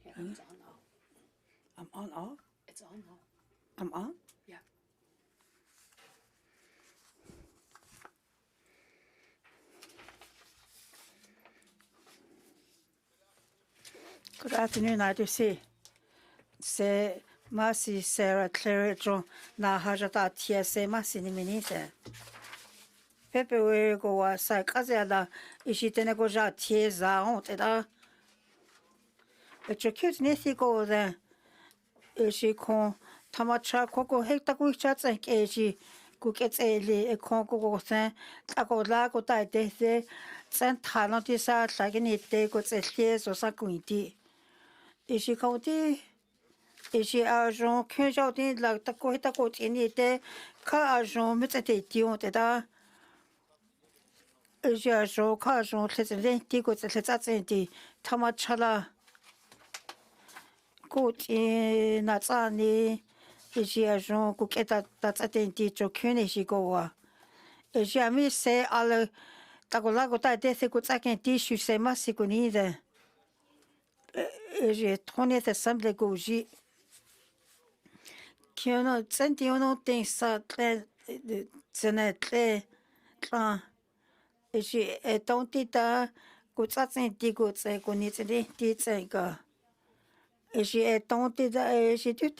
Yeah, it's on now. I'm on off? It's on now. I'm on? Yeah. Good afternoon, IDC. C'est Marcy Sarah Claire John na hajata TSA Marcy ni minite. February go wa sa kazela ishitene go ja tieza honte da. Echokut nethi go da. Ishi kon tamacha koko hekta ku chatsa keji ku ketseli e kon go sen tako la go ta de se sen talent sa tlagini te go tselie so sa kuiti. Ishi kauti ishi argent que jardin la ta ko ta ko tini te ka argent me te tion te da ishi argent ka argent te ti ko te ti tamachala ko ti na tsani ishi argent ko keta ta ti jo kune shi go wa ishi ami se al ta ko la ko ta te se ko tsaken ti shu se masi ko ni de ishi trone te semble go ji qui on senti on tem sa très très très et j'ai tantita kutsatsi kutse kunitsidi titsenga et j'ai tantita j'ai tout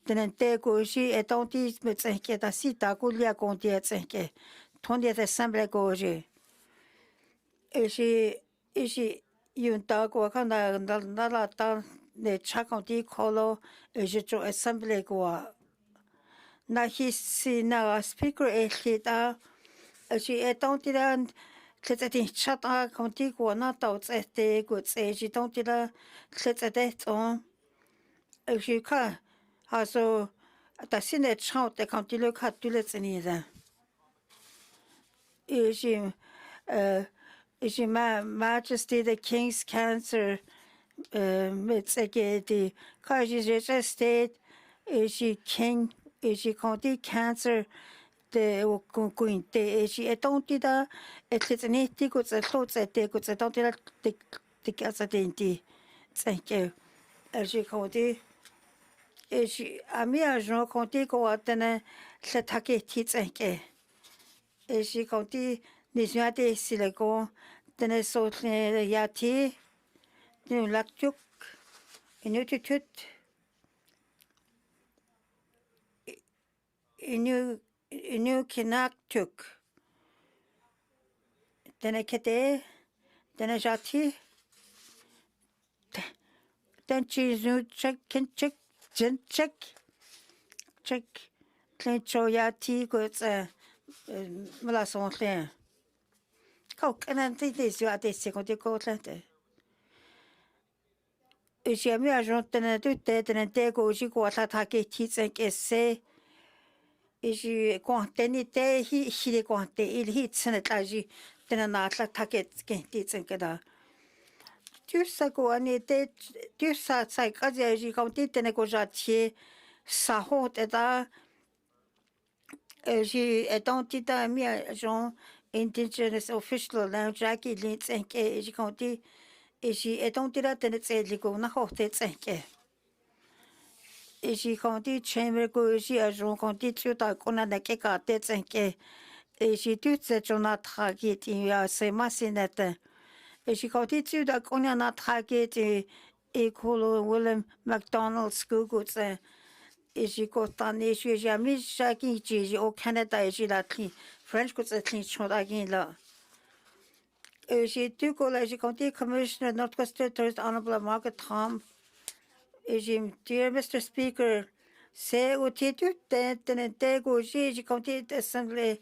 tenente ko j'ai tanti me tsenke ta sita kulia konti tsenke tondi te semble ko j'ai et j'ai yunta ko kana na ta ne chakonti kolo et j'ai jo assemblé ko na hisi na speaker elita she etantira tletati chata konti ko na ta tsete ko tse she tantira tletete ton she ka haso ta sine chante konti le ka tule tsenida she ma majesty the king's cancer metseke ka je state she king she konti cancer te o kuinte she etantida etletsniti ko tsetlotse ko tsetantira te kasatenti tsenke she konti she ami agent konti ko atene tletake ti tsenke she konti nismate sileko tene sotle yati nu laktuk inutut inu kinaktuk Dene Dene Zhatıé den chizu check choyati go mala son rien kok ananti des yo ate seconde ko tlante j'ai mis à joindre tene go ji ko ta ke ti tsenke se et je quantité hi quantité il hit sanitaji tena na ta ke ti tsenke da tu sa ko ani te tu sa sai ka ji quantité tene ko Zhatıé sa honte da j'ai identité mis à joindre indigenous official now Jackie Lin tsenke ji quantité et j'ai identité tene tseli ko na hote tsenke et j'ai compté chambre que j'ai à jour compté tout à qu'on a des cartes tsenke et j'ai tout cette journée traqué c'est ma sinette et j'ai compté tout à qu'on a traqué école William McDonald's Google et j'ai compté j'ai jamais chaque j'ai au Canada et j'ai la clé French que c'est clé chaud à là et j'ai tout collège j'ai compté Commissioner Northwest Territories Honorable Margaret Tom et j'ai dit Mr. Speaker Se uti te go ji county assembly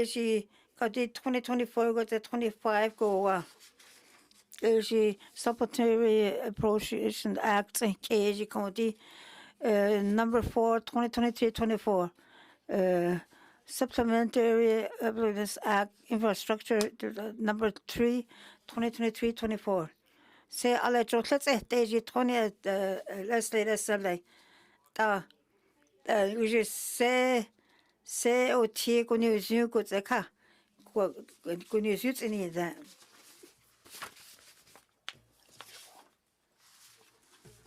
she county 2024 go to 25 go she supplementary appropriation act KG county number 4 2023-24 supplementary appropriations act infrastructure number 3 2023-24 se alle jotlets ji 20 Leslie ta je se o ti ko ni ju ko ka ko ni ju ni da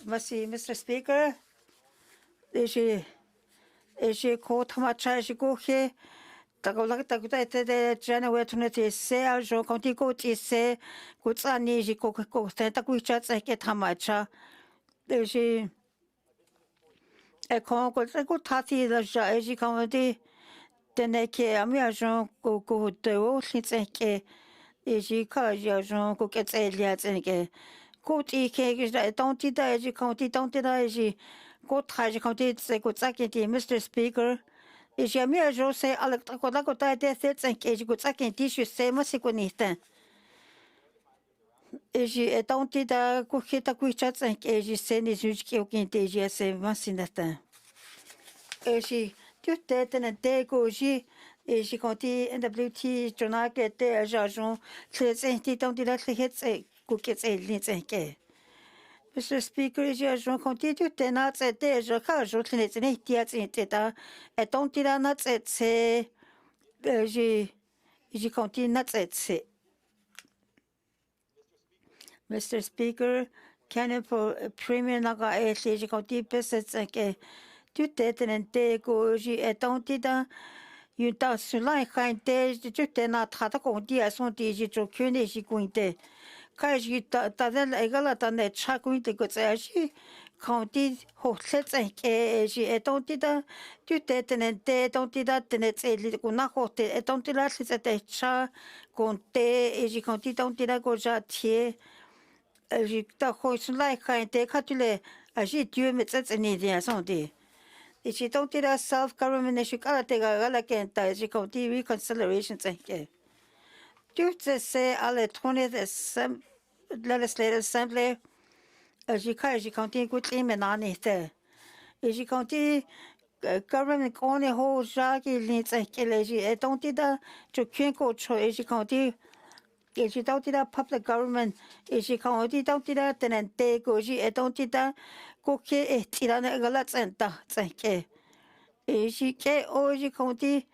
Mr. Speaker, je ko tama cha je ko he tagola taguta te January 20 se a jo konti ko ti se ko tsani je ko ta ku cha tsa ke tama cha je e ko tati la ja je konti Dene ke ami a jo ko te o tse ke je ka jo ko ke tse lia tse ke ko ti ke don't ti da je konti don't ti da je ko tra je konti tse ko tsa ke ti Mr. Speaker je mi a jo se ala ko la ko ta te tse ke je ko tsa ke ti je se ma se ko ni ta je don't ti da ko ke ta ku cha tse ke je se ni ju ke o ke te je se ma sin da ta je tu te te ko je je konti NWT jona ke te ja jo tse ti don't ti da tse ko ke tse ni tse ke Mr. Speaker, je continue de notre je quand je tenais et donc il a notre je continue notre Mr. Speaker, can you for premier naga je continue peut-être que tout est en go et donc il a une tas sur la quand tu t'es notre ta conti à son je qu'une je compte Kaji taden egala tane chakui te ko tsashi county ho tsetsa ke ji etonti da tu te tenente etonti da tene tseli ko na ho te etonti la tsetsa te cha con te e ji county tonti da ko ja tie ji ta ho sun lai kai te katule a ji tu me tsetsa ni dia son de e ji tonti da self government ne shikala te ga gala ke ta ji county reconciliation tsanke Tu se alle 20th Legislative Assembly, je compte goûter maintenant n'était. Et je compte government qu'on est haut jacques il n'est qu'elle est donc da je qu'un coach et je compte et je donc da public government et je compte donc da tenente goji et donc da coque et tirana galat senta t'inquiète. Et je compte et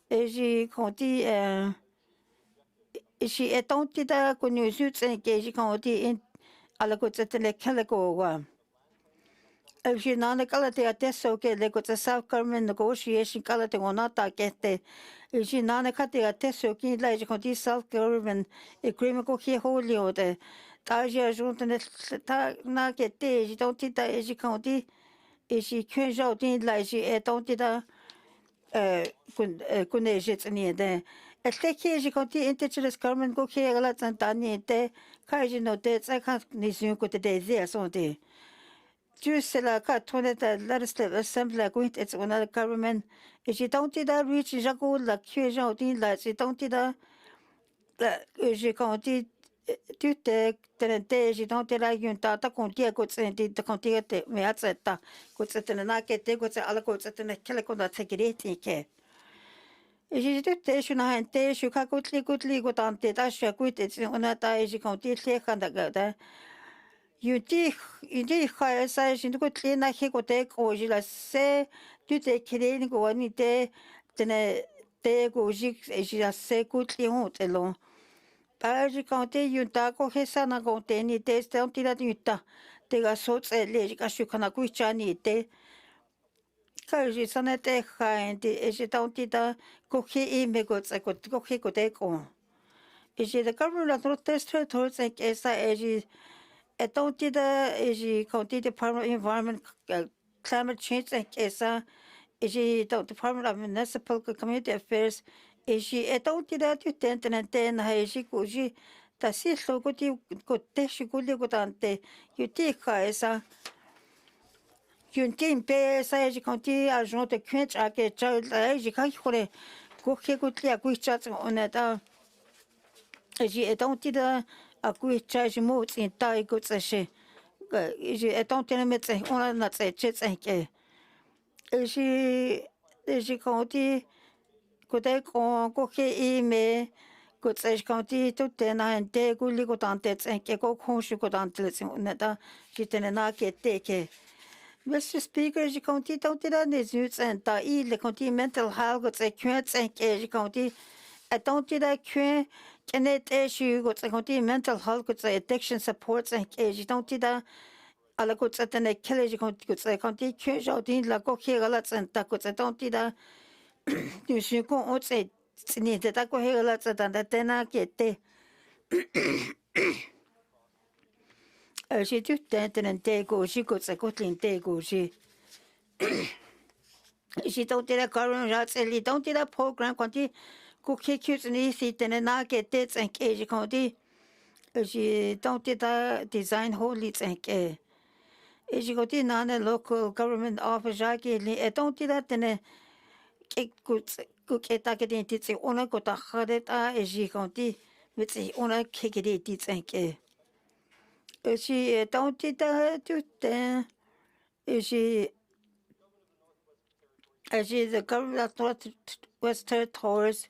je compte she etonti da kunu suits and gauge county in alagots at the calico. If she non equality at this okay, they got a South government negotiation quality or not that get there. If she non equality at this okay, like county South government agreement go here wholly or the Taja Juntan not get there, she don't think that is county. If she can't out in like she don't da kunejits in there. Et que je compte indigenous government go here la tantani te kaji no te tsaka ni sun ko te de son de tu c'est la ka tone the legislative assembly going it's another government et je don't da reach jago la que j'ai dit la je don't da je compte tu te tenente je don't la yunta ta compte ko tsenti ta compte te me atseta ko tsena na ke te ko tsa ala ko tsena kele ko na tegireti ke je te je na te je ka gutli go tante ta je ku te ona ta je konti le khanda ga da yuti indi kha sa je ko tle na he ko te ko je la se tu te kire ni go ni te tene te go je la se ku tle ho te lo pa je konti yuta ko he sa na go te ni te te on ti la yuta te ga so tse le ka shu kana ku cha ni te Kaji sanete haindi ejitauti da koki imego tsako koki kodeko. Eji the government of North Territories and esa eji etauti da eji county Department of Environment Climate Change and esa eji the Department of Municipal Community Affairs eji etauti da tu tenten ha eji koji ta si logoti kote shiguli godante yuti ka esa Yun game pe sa ji conti agent de quench a que ji ka khore ko ke ko tlia ku chat on a ji etant tida a ku cha ji mo tsin ta ko tse ji etant tena met on a na tse che tse ke ji conti ko te ko ke I me ko tse conti to tena ente ko li ko tante tse ke ko khon shi ko tante tse on a ji tena na ke te ke Mr. Speaker, je county tantira nes nuts and ta le county mental health got a quint and je county a tantira quint canet issue got a county mental health got addiction supports and je tantira a la got at an a killage got a county quint jardin la coquille lats and ta got a tantira you should go on say need the taco here lats and the tena get she took that and take go she got a cotlin take go she don't do that current rats and don't do that program conti cookie cute and easy then and I get it and cage conti she don't do that design holy and care she got in on a local government office jackie don't do that then cook it take it in it's on a got a hard she conti with the on a kick it and care she don't do that to then she the government of West Territories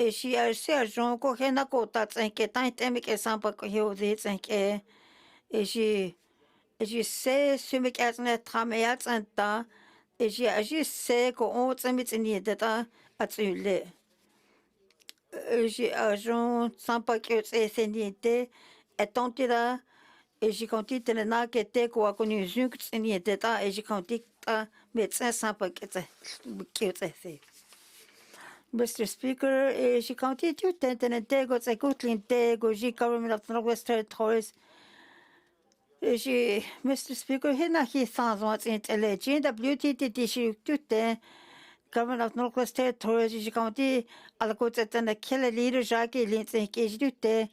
she agent ko hena ko ta tsenke ta teme ke sampa ko he de tsenke she se sumek as na tramea tsanta she se ko on tsemi tsini de ta atsule she agent sampa ke se senite etantira she continue na ke te ko ko ni zunk tsini de ta she continue ta médecin sampa ke se Mr. Speaker, she continued to attend and take what's a good clean take or she government of Northwest Territories. Mr. Speaker, he sounds what's in GWTT, she took the government of Northwest Territories. She continued to go to the killer leader, Jackie Lynch, and case do the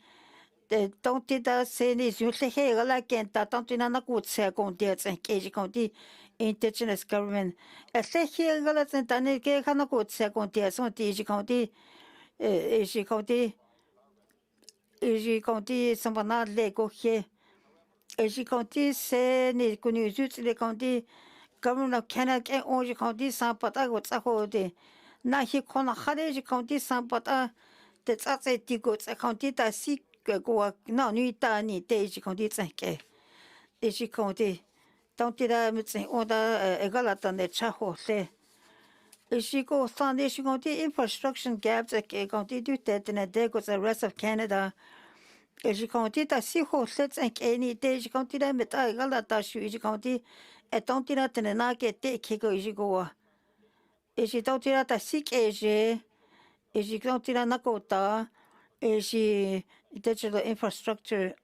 don't did that say this, you say, hey, like, and that don't in a good second, and case county. Indigenous government. A here, galas and Tani Hanako second year, so Tiji County, Ishi County, Ishi County, someone lego here. Ishi County, say, Nikunu, the county, government of Canada, and Oji County, Sampata, what's a whole day. Now he con a Hadeji County, Sampata, that's at a tigot, a county that seek go, no, Nita, ni Deji County, thank Ishi County. Don't do that, Mr. Oda, a galatan, a chaho. She goes on, she going to infrastructure gaps, a county do that, and a day goes the rest of Canada. She going to the sea horses and any day she going to them at Galata, she county, a don't do that, and I get take she go. She don't do that, the sick age, she going to the Nakota, she digital infrastructure,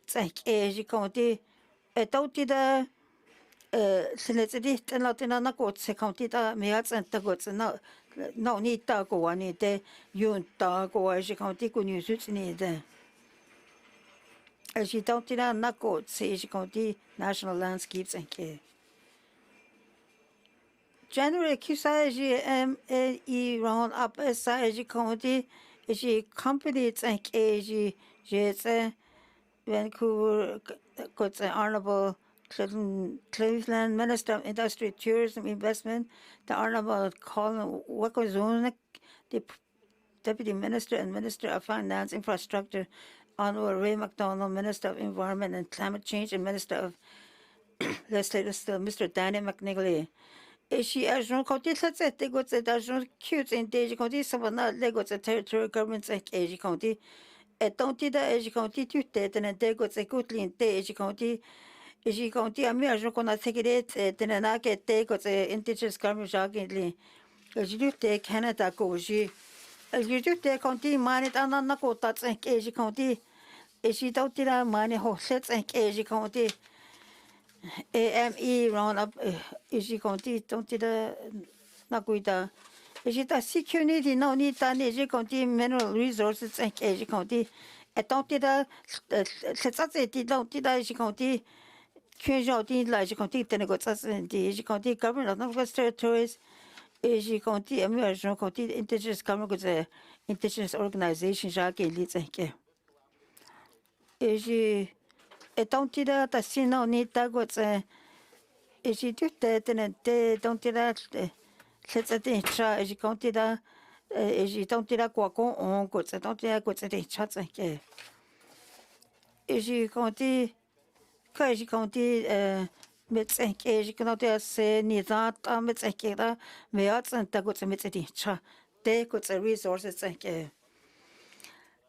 thank she going to, a don't do that. Sinetidi tena na ko se county ta me at and ta go no ni ta go ani de yun ta go a je county ko ni suits ni de as you don't na ko se je county national landscapes and ke January kisa je e round up sa je county je company and ke je Vancouver got an honorable Cleveland Minister of Industry, Tourism, Investment, the Honorable Colin Wakazunik, the Deputy Minister and Minister of Finance, Infrastructure, Honorable Ray McDonald, Minister of Environment and Climate Change, and Minister of Legislative still, Mr. Dene McNigley. She agent county let's say they got the agent cute in the county, someone they got the territorial governments like Asia County. Don't do that Asia County to that, and they got the good in the Asia County. Ishi county a mi ajo kona secret tenana ke te ko se indigenous government jagli ishi te Canada ko ishi te county mani tana na ko ta tsen ke ishi county ishi ta tira mani ho se tsen ke ishi county AME round up ishi county don't tira na kuita ishi ta security no ni ta ni ishi county mineral resources tsen ke ishi county don't tira se tsa te don't tira ishi county 全校的来是讲的那个啥子的，是讲的 government of Northwest Territories，是讲的没有说讲的 indigenous government 个是 indigenous organization 啥给力在个，是当地的但是呢你大个在，是就的那的当地的现在的啥是讲的，是当地的国公个在当地的个在的啥在个，是讲的。可是讲的没在个是讲的是你咋打没在个的，没有真的个在没在的差，的个在 resources 在个。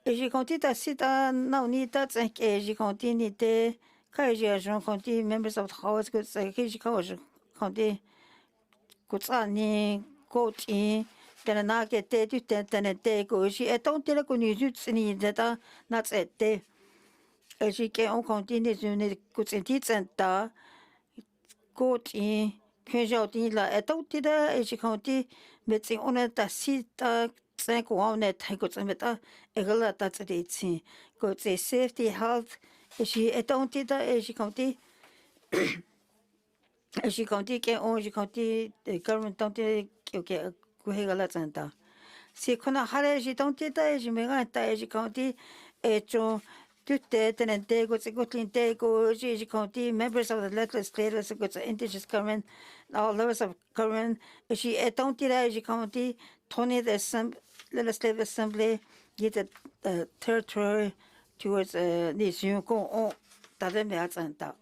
是讲的但是的那你的在个是讲的你的，可是说讲的 members of the house 个在个是讲是讲的个啥呢个钱。但那个的就但的个是，当地那个女主持人的那在的。是给我讲的那种那个整体真的，个钱全校的了，到底的是讲的，没钱我那但是的，在国外那太个怎么的，一个了到这里去，个在 safety health，是当地的是讲的，是讲的给我是讲的，government 当地有给过那个了真的，是可能还是当地的是没个的，是讲的，种。Then they go to they go to members of the legislators go to indigenous government, all levels of government. She don't do that. She come to Tony the legislative assembly, get the territory towards nation go on. 大家没有知道。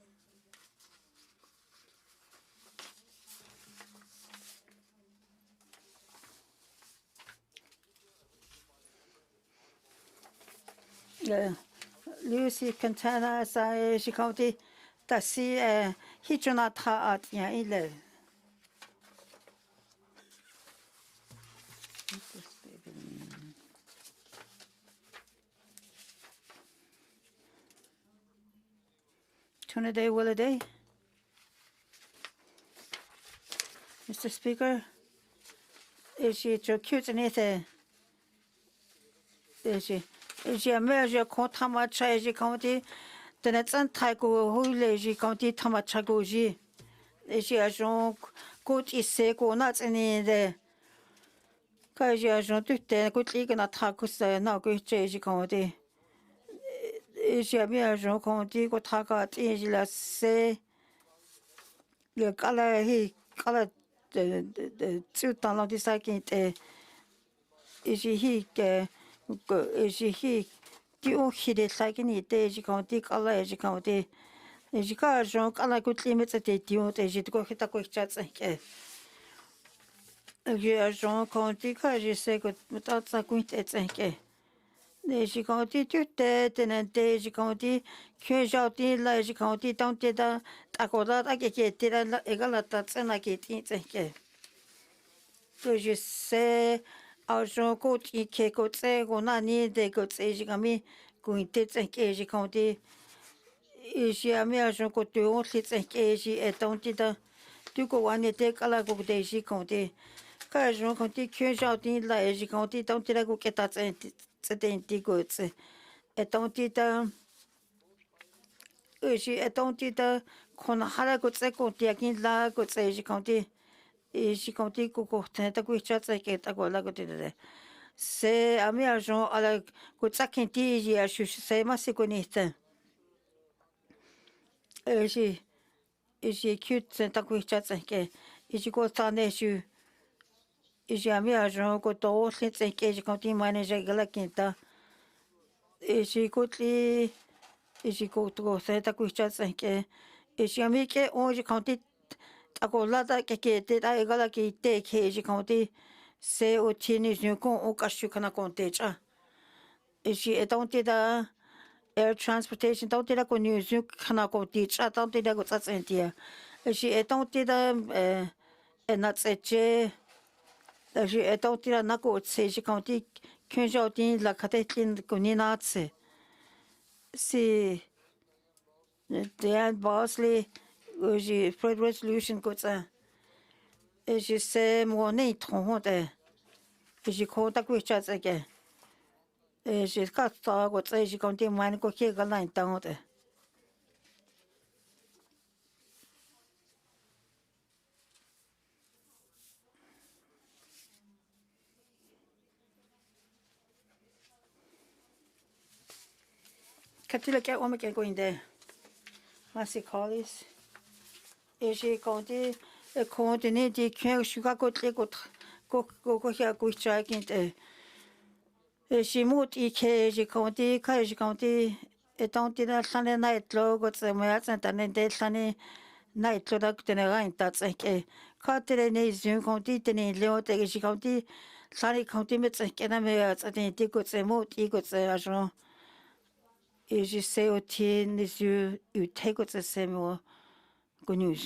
Lucy Cantana sa she come to ta si hi chuna tha at ya ile. Tuna day will a day. Mr. Speaker, is she so cute and it? Is she?是没有看他们吃是讲的，但是真泰国后来是讲的他们吃过是，是说过一些过那真的，可是说对的，过这个那他可是那个这是讲的，是没有说讲的过他个这是了些，了搞了嘿搞了就当了的啥个的，是嘿个。个是去，就去的啥个呢？的是讲的，搞了是讲的，是讲说搞了个里面在的地方，的是个去打个架子个，是说讲的，可是说个打在个的子个，那是讲的就的那的是讲的，全校的来是讲的当地的打个打个的了，一个了打在那个的子个，就是说。说过去开个在个那年的个在是个咩，过的在个是讲的，是没说过对我是在个是当地的，对个外面的个那个的是讲的，可是说讲的全校的来是讲的当地那个给他在的个在，当地的，是当地的，可能还那个在讲的跟那个在是讲的。是讲的个个，但是个家在个，个那个的，是阿米尔说阿拉个早起第一也是是嘛是个呢的，是去在个家在个，是个早呢是，是阿米尔说个多现在个是讲的买那些个了见到，是个里，是个在个家在个，是阿米个我是讲的。ako lada ke te ai gala ki te ke ji konti se o tini ju kon o kashu kana konte cha ishi etonti da air transportation tonti da ko ni ju kana konti cha tonti da ko tsatsenti ishi etonti da na tseche ishi etonti da na ko tse ji konti kyunjo tin la katetlin ko ni na tse si de bossly j'ai fait resolution comme ça et je sais mon nez trop de j'ai contact avec ça que et j'ai quand ça comme ça j'ai compté moi que qui est là dans de Katila kia ome kia going there. Masi callis. Eji county a continent di kia shuka kotle go here go striking. She moved EK, she county, Kaji county, a county that Sunday night low got some rats and then they sunny night to the rain. That's like a Carter Zoom county, Leo, she county, Sunny county, Mits and Kenamers, and then they got some more, he got the Ajon. Is you say, O tin is you take what's the same or good news.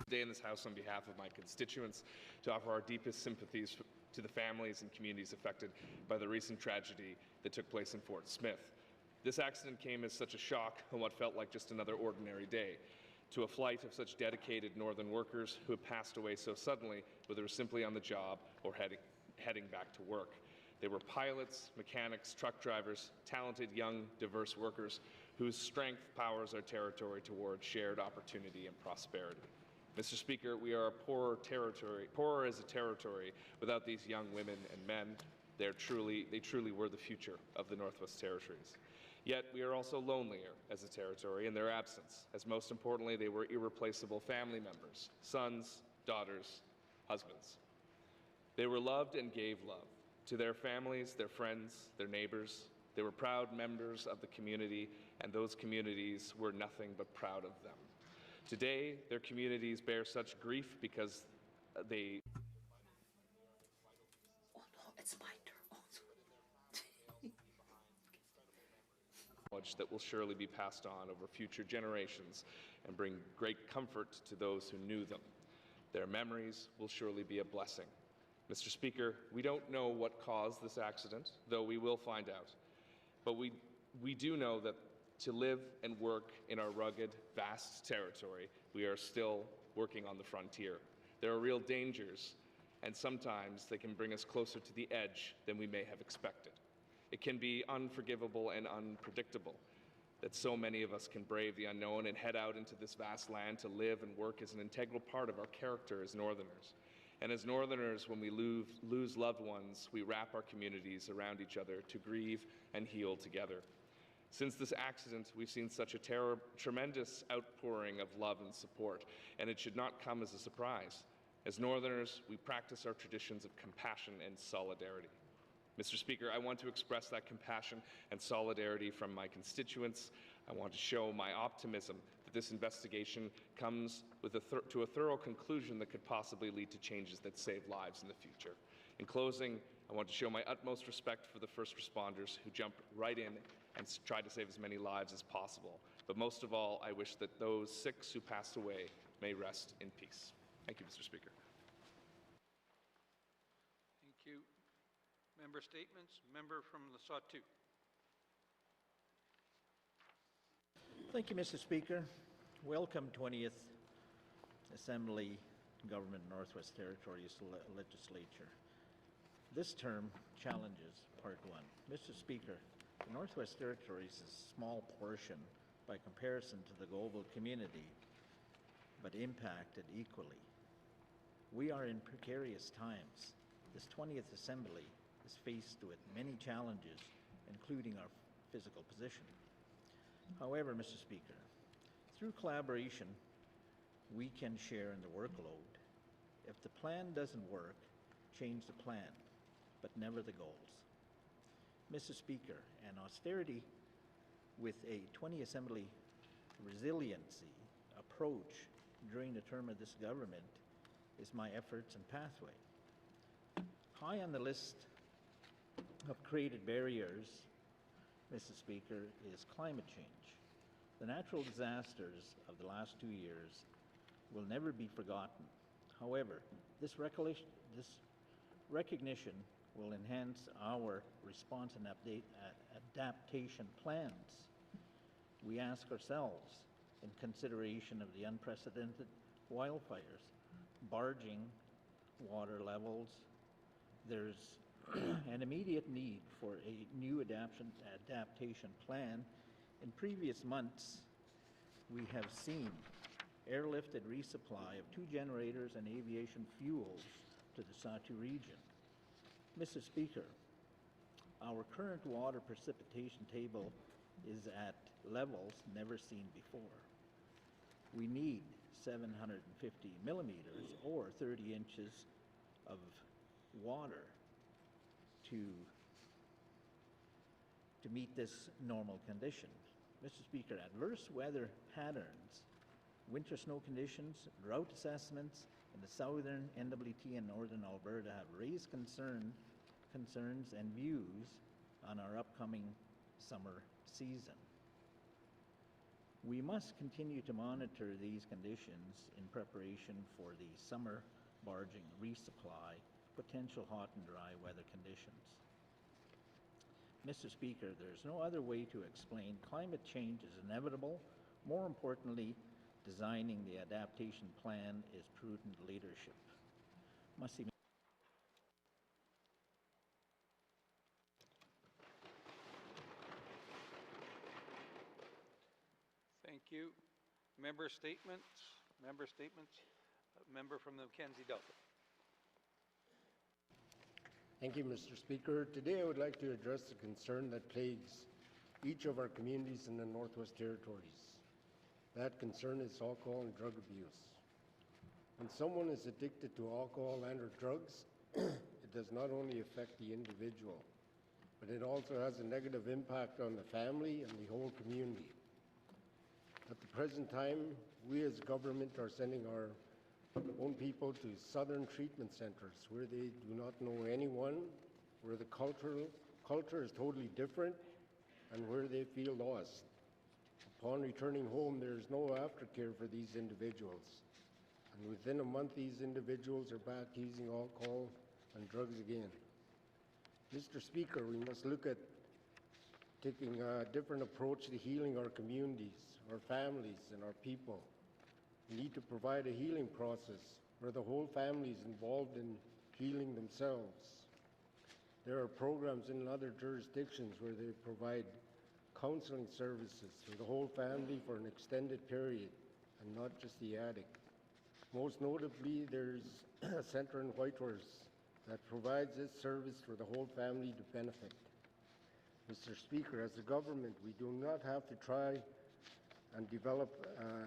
Today in this House on behalf of my constituents to offer our deepest sympathies to the families and communities affected by the recent tragedy that took place in Fort Smith. This accident came as such a shock on what felt like just another ordinary day to a flight of such dedicated Northern workers who had passed away so suddenly, whether simply on the job or heading back to work. They were pilots, mechanics, truck drivers, talented, young, diverse workers whose strength powers our territory toward shared opportunity and prosperity. Mr. Speaker, we are a poorer as a territory without these young women and men. They truly were the future of the Northwest Territories. Yet we are also lonelier as a territory in their absence, as most importantly, they were irreplaceable family members, sons, daughters, husbands. They were loved and gave love to their families, their friends, their neighbors. They were proud members of the community, and those communities were nothing but proud of them. Today, their communities bear such grief because they Oh no, it's my turn. knowledge that will surely be passed on over future generations and bring great comfort to those who knew them. Their memories will surely be a blessing. Mr. Speaker, we don't know what caused this accident, though we will find out. But we do know that to live and work in our rugged, vast territory, we are still working on the frontier. There are real dangers, and sometimes they can bring us closer to the edge than we may have expected. It can be unforgivable and unpredictable that so many of us can brave the unknown and head out into this vast land to live and work as an integral part of our character as Northerners. And as Northerners, when we lose loved ones, we wrap our communities around each other to grieve and heal together. Since this accident, we've seen such a tremendous outpouring of love and support, and it should not come as a surprise. As Northerners, we practice our traditions of compassion and solidarity. Mr. Speaker, I want to express that compassion and solidarity from my constituents. I want to show my optimism that this investigation comes to a thorough conclusion that could possibly lead to changes that save lives in the future. In closing, I want to show my utmost respect for the first responders who jumped right in and tried to save as many lives as possible. But most of all, I wish that those 6 who passed away may rest in peace. Thank you, Mr. Speaker. Thank you. Member statements. Member from the Zhatıé. Thank you, Mr. Speaker. Welcome, 20th Assembly Government Northwest Territories Legislature. This term challenges Part 1. Mr. Speaker, the Northwest Territories is a small portion by comparison to the global community, but impacted equally. We are in precarious times. This 20th Assembly is faced with many challenges, including our physical position. However, Mr. Speaker, through collaboration, we can share in the workload. If the plan doesn't work, change the plan, but never the goals. Mr. Speaker, an austerity with a 20th Assembly resiliency approach during the term of this government is my efforts and pathway. High on the list of created barriers, Mr. Speaker, is climate change. The natural disasters of the last 2 years will never be forgotten. However, this recognition will enhance our response and adaptation plans. We ask ourselves, in consideration of the unprecedented wildfires, barging water levels, there's an immediate need for a new adaptation plan. In previous months, we have seen airlifted resupply of 2 generators and aviation fuels to the Sahtu region. Mr. Speaker, our current water precipitation table is at levels never seen before. We need 750 millimeters or 30 inches of water to meet this normal condition. Mr. Speaker, adverse weather patterns, winter snow conditions, drought assessments in the southern NWT and northern Alberta have raised concerns and views on our upcoming summer season. We must continue to monitor these conditions in preparation for the summer barging resupply, potential hot and dry weather conditions. Mr. Speaker, there's no other way to explain climate change is inevitable. More importantly, designing the adaptation plan is prudent leadership. Thank you. Member statements. Member from the Mackenzie Delta. Thank you, Mr. Speaker. Today I would like to address the concern that plagues each of our communities in the Northwest Territories. That concern is alcohol and drug abuse. When someone is addicted to alcohol and or drugs, it does not only affect the individual, but it also has a negative impact on the family and the whole community. At the present time, we as government are sending our own people to southern treatment centers where they do not know anyone, where the culture is totally different, and where they feel lost. Upon returning home, there is no aftercare for these individuals. And within a month, these individuals are back using alcohol and drugs again. Mr. Speaker, we must look at taking a different approach to healing our communities, our families, and our people. We need to provide a healing process where the whole family is involved in healing themselves. There are programs in other jurisdictions where they provide counseling services for the whole family for an extended period and not just the addict. Most notably, there's a center in Whitehorse that provides this service for the whole family to benefit. Mr. Speaker, as a government, we do not have to try and develop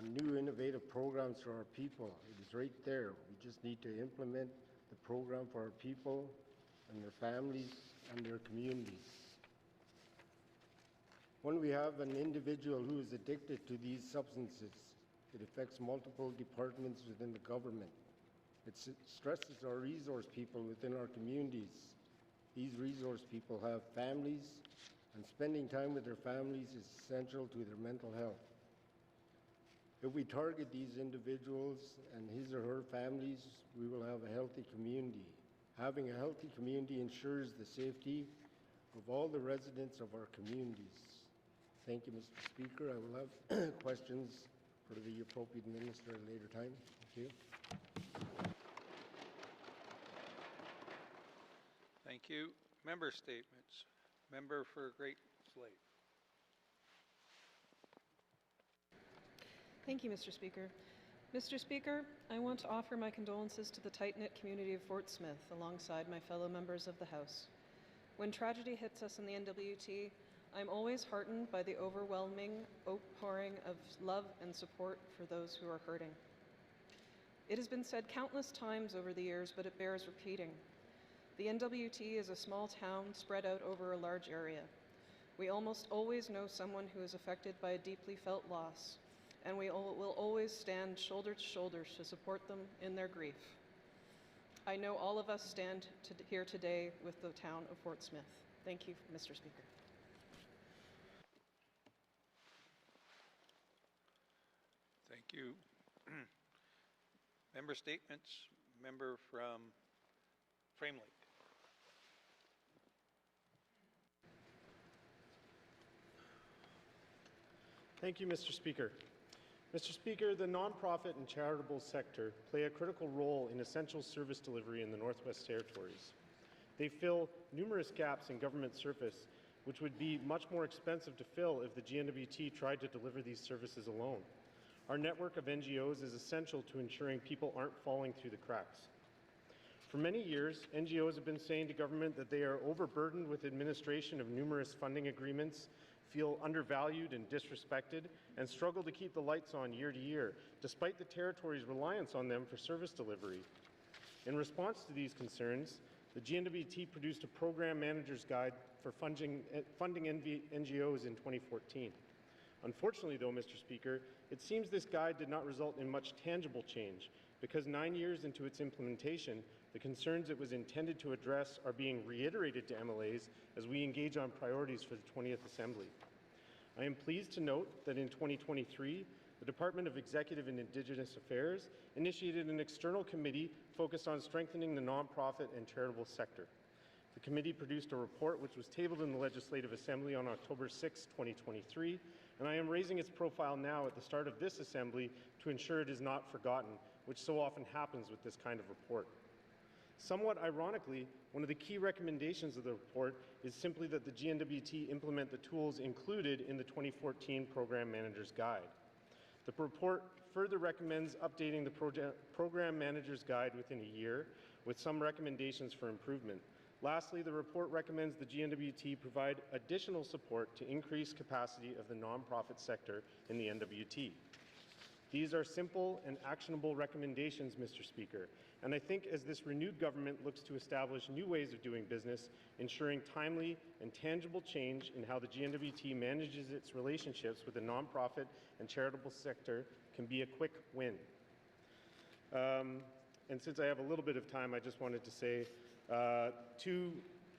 new innovative programs for our people. It is right there. We just need to implement the program for our people and their families and their communities. When we have an individual who is addicted to these substances, it affects multiple departments within the government. It stresses our resource people within our communities. These resource people have families, and spending time with their families is essential to their mental health. If we target these individuals and his or her families, we will have a healthy community. Having a healthy community ensures the safety of all the residents of our communities. Thank you, Mr. Speaker. I will have questions for the appropriate minister at a later time. Thank you. Thank you. Member statements. Member for Great Slavey. Thank you, Mr. Speaker. Mr. Speaker, I want to offer my condolences to the tight-knit community of Fort Smith alongside my fellow members of the House. When tragedy hits us in the NWT, I'm always heartened by the overwhelming outpouring of love and support for those who are hurting. It has been said countless times over the years, but it bears repeating. The NWT is a small town spread out over a large area. We almost always know someone who is affected by a deeply felt loss, and we will always stand shoulder to shoulder to support them in their grief. I know all of us stand here today with the town of Fort Smith. Thank you, Mr. Speaker. Thank you. Member statements. Member from Frame Lake. Thank you, Mr. Speaker. Mr. Speaker, the nonprofit and charitable sector play a critical role in essential service delivery in the Northwest Territories. They fill numerous gaps in government service, which would be much more expensive to fill if the GNWT tried to deliver these services alone. Our network of NGOs is essential to ensuring people aren't falling through the cracks. For many years, NGOs have been saying to government that they are overburdened with administration of numerous funding agreements, feel undervalued and disrespected, and struggle to keep the lights on year to year, despite the territory's reliance on them for service delivery. In response to these concerns, the GNWT produced a program manager's guide for funding NGOs in 2014. Unfortunately, though, Mr. Speaker, it seems this guide did not result in much tangible change, because 9 years into its implementation, the concerns it was intended to address are being reiterated to MLAs as we engage on priorities for the 20th Assembly. I am pleased to note that in 2023, the Department of Executive and Indigenous Affairs initiated an external committee focused on strengthening the nonprofit and charitable sector. The committee produced a report which was tabled in the Legislative Assembly on October 6, 2023, and I am raising its profile now at the start of this Assembly to ensure it is not forgotten, which so often happens with this kind of report. Somewhat ironically, one of the key recommendations of the report is simply that the GNWT implement the tools included in the 2014 Program Manager's Guide. The report further recommends updating the Program Manager's Guide within a year, with some recommendations for improvement. Lastly, the report recommends the GNWT provide additional support to increase capacity of the nonprofit sector in the NWT. These are simple and actionable recommendations, Mr. Speaker, and I think as this renewed government looks to establish new ways of doing business, ensuring timely and tangible change in how the GNWT manages its relationships with the nonprofit and charitable sector can be a quick win. And since I have a little bit of time, I just wanted to say to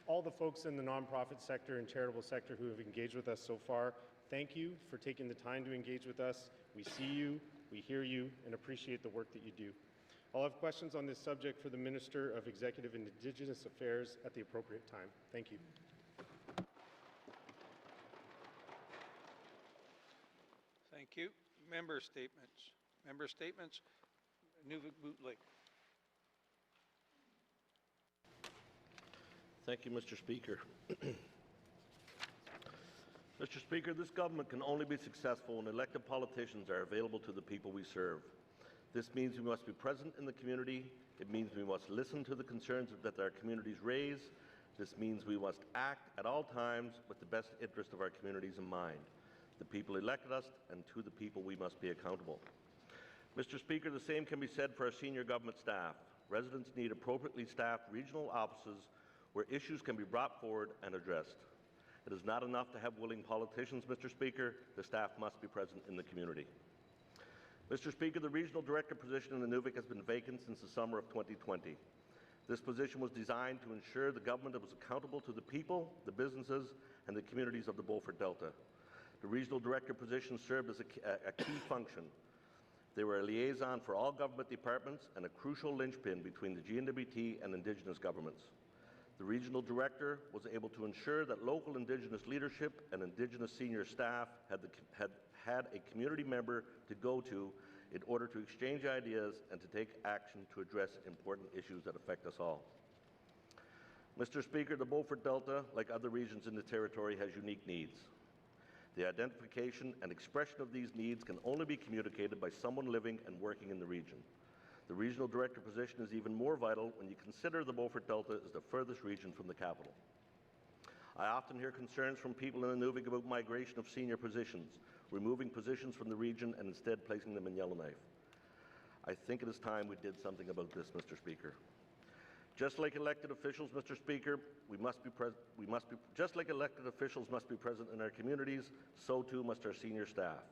all the folks in the nonprofit sector and charitable sector who have engaged with us so far, thank you for taking the time to engage with us. We see you, we hear you, and appreciate the work that you do. I'll have questions on this subject for the Minister of Executive and Indigenous Affairs at the appropriate time. Thank you. Thank you. Member statements. Member statements. Nuvik Bootleg. Thank you, Mr. Speaker. Mr. Speaker, this government can only be successful when elected politicians are available to the people we serve. This means we must be present in the community. It means we must listen to the concerns that our communities raise. This means we must act at all times with the best interest of our communities in mind. The people elected us, and to the people we must be accountable. Mr. Speaker, the same can be said for our senior government staff. Residents need appropriately staffed regional offices where issues can be brought forward and addressed. It is not enough to have willing politicians, Mr. Speaker. The staff must be present in the community. Mr. Speaker, the regional director position in Nunavik has been vacant since the summer of 2020. This position was designed to ensure the government was accountable to the people, the businesses, and the communities of the Beaufort Delta. The regional director position served as a key function. They were a liaison for all government departments and a crucial linchpin between the GNWT and Indigenous governments. The regional director was able to ensure that local Indigenous leadership and Indigenous senior staff had a community member to go to in order to exchange ideas and to take action to address important issues that affect us all. Mr. Speaker, the Beaufort Delta, like other regions in the territory, has unique needs. The identification and expression of these needs can only be communicated by someone living and working in the region. The regional director position is even more vital when you consider the Beaufort Delta is the furthest region from the capital. I often hear concerns from people in Nunavik about migration of senior positions, removing positions from the region and instead placing them in Yellowknife. I think it is time we did something about this, Mr. Speaker. Just like elected officials, Mr. Speaker, just like elected officials must be present in our communities, so too must our senior staff.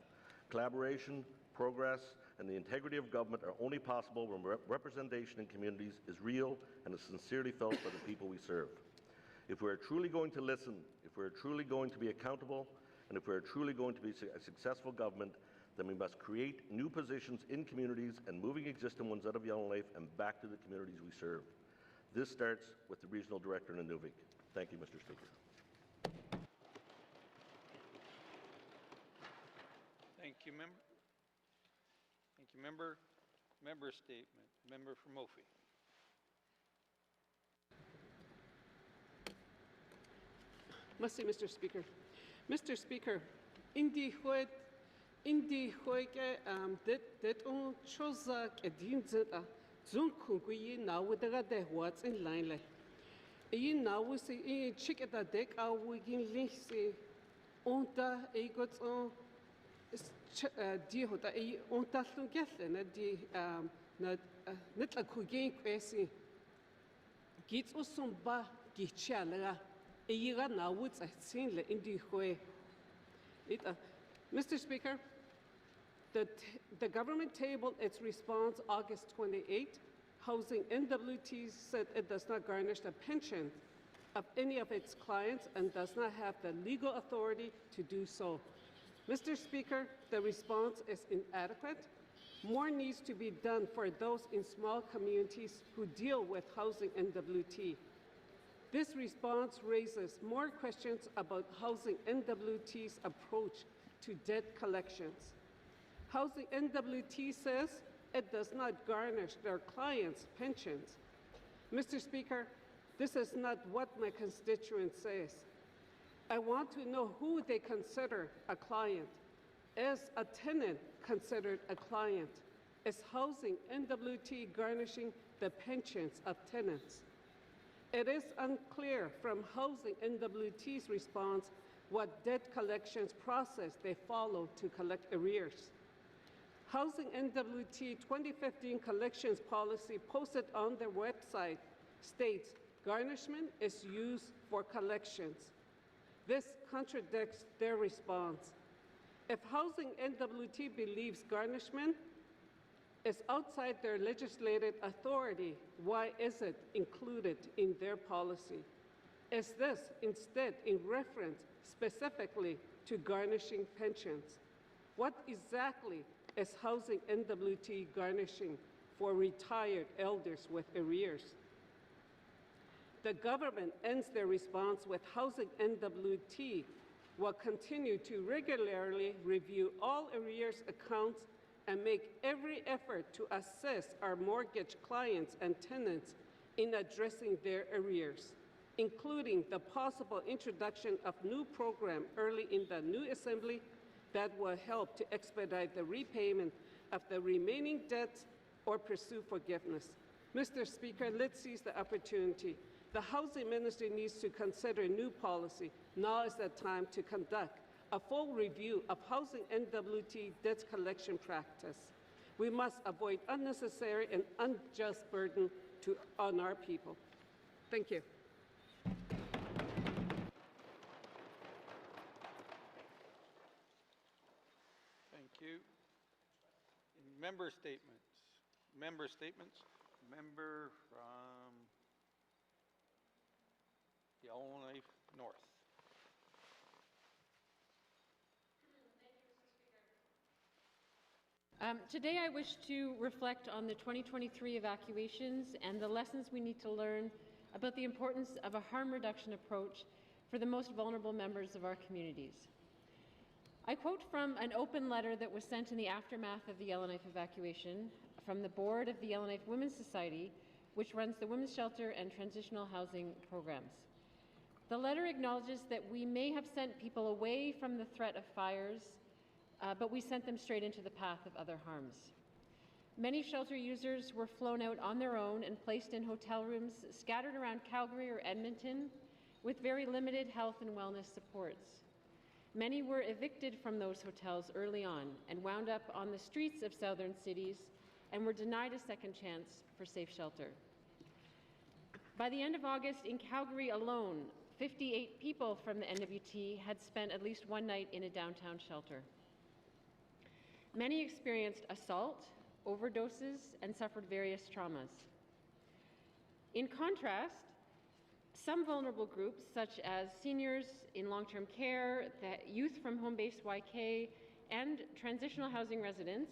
Collaboration, progress, and the integrity of government are only possible when representation in communities is real and is sincerely felt by the people we serve. If we are truly going to listen, if we are truly going to be accountable, and if we are truly going to be a successful government, then we must create new positions in communities and moving existing ones out of Yellowknife and back to the communities we serve. This starts with the regional director in Nunavik. Thank you, Mr. Speaker. Thank you, member. Thank you, member. Member statement. Member from Mophie. Merci, Mr. Speaker. Mr. Speaker, Indi Huet Indi hoike that on chozak edinzeta zun kunguyi now with the what's in line. In now we see chick at the deck our wigin lisi onta a got on dihota a onta lungethen di net a kugin quesi gits usumba gichala a year now woods I seen in the way. Mr. Speaker, the government tabled its response August 28. Housing NWT said it does not garnish the pension of any of its clients and does not have the legal authority to do so. Mr. Speaker, the response is inadequate. More needs to be done for those in small communities who deal with housing NWT. This response raises more questions about Housing NWT's approach to debt collections. Housing NWT says it does not garnish their clients' pensions. Mr. Speaker, this is not what my constituents says. I want to know who they consider a client. Is a tenant considered a client? Is Housing NWT garnishing the pensions of tenants? It is unclear from Housing NWT's response what debt collections process they follow to collect arrears. Housing NWT 2015 collections policy posted on their website states garnishment is used for collections. This contradicts their response. If Housing NWT believes garnishment is outside their legislative authority, why is it included in their policy? Is this instead in reference specifically to garnishing pensions? What exactly is Housing NWT garnishing for retired elders with arrears? The government ends their response with Housing NWT will continue to regularly review all arrears accounts and make every effort to assist our mortgage clients and tenants in addressing their arrears, including the possible introduction of new program early in the new assembly that will help to expedite the repayment of the remaining debts or pursue forgiveness. Mr. Speaker, let's seize the opportunity. The Housing Ministry needs to consider new policy. Now is the time to conduct a full review of Housing NWT debt collection practice. We must avoid unnecessary and unjust burden on our people. Thank you. Thank you. Member statements. Member statements. Member from Yellowknife North. Today I wish to reflect on the 2023 evacuations and the lessons we need to learn about the importance of a harm reduction approach for the most vulnerable members of our communities. I quote from an open letter that was sent in the aftermath of the Yellowknife evacuation from the board of the Yellowknife Women's Society, which runs the women's shelter and transitional housing programs. The letter acknowledges that we may have sent people away from the threat of fires, but we sent them straight into the path of other harms. Many shelter users were flown out on their own and placed in hotel rooms scattered around Calgary or Edmonton with very limited health and wellness supports. Many were evicted from those hotels early on and wound up on the streets of southern cities and were denied a second chance for safe shelter. By the end of August, in Calgary alone, 58 people from the NWT had spent at least one night in a downtown shelter. Many experienced assault, overdoses, and suffered various traumas. In contrast, some vulnerable groups, such as seniors in long-term care, the youth from home-based YK, and transitional housing residents,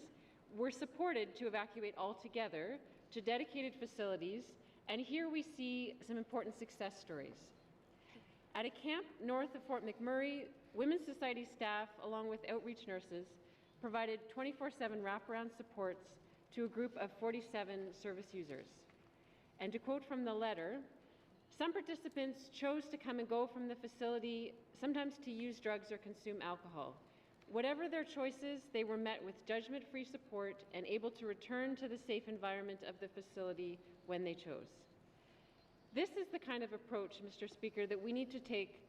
were supported to evacuate altogether to dedicated facilities, and here we see some important success stories. At a camp north of Fort McMurray, Women's Society staff, along with outreach nurses, provided 24/7 wraparound supports to a group of 47 service users. And to quote from the letter, some participants chose to come and go from the facility, sometimes to use drugs or consume alcohol. Whatever their choices, they were met with judgment-free support and able to return to the safe environment of the facility when they chose. This is the kind of approach, Mr. Speaker, that we need to take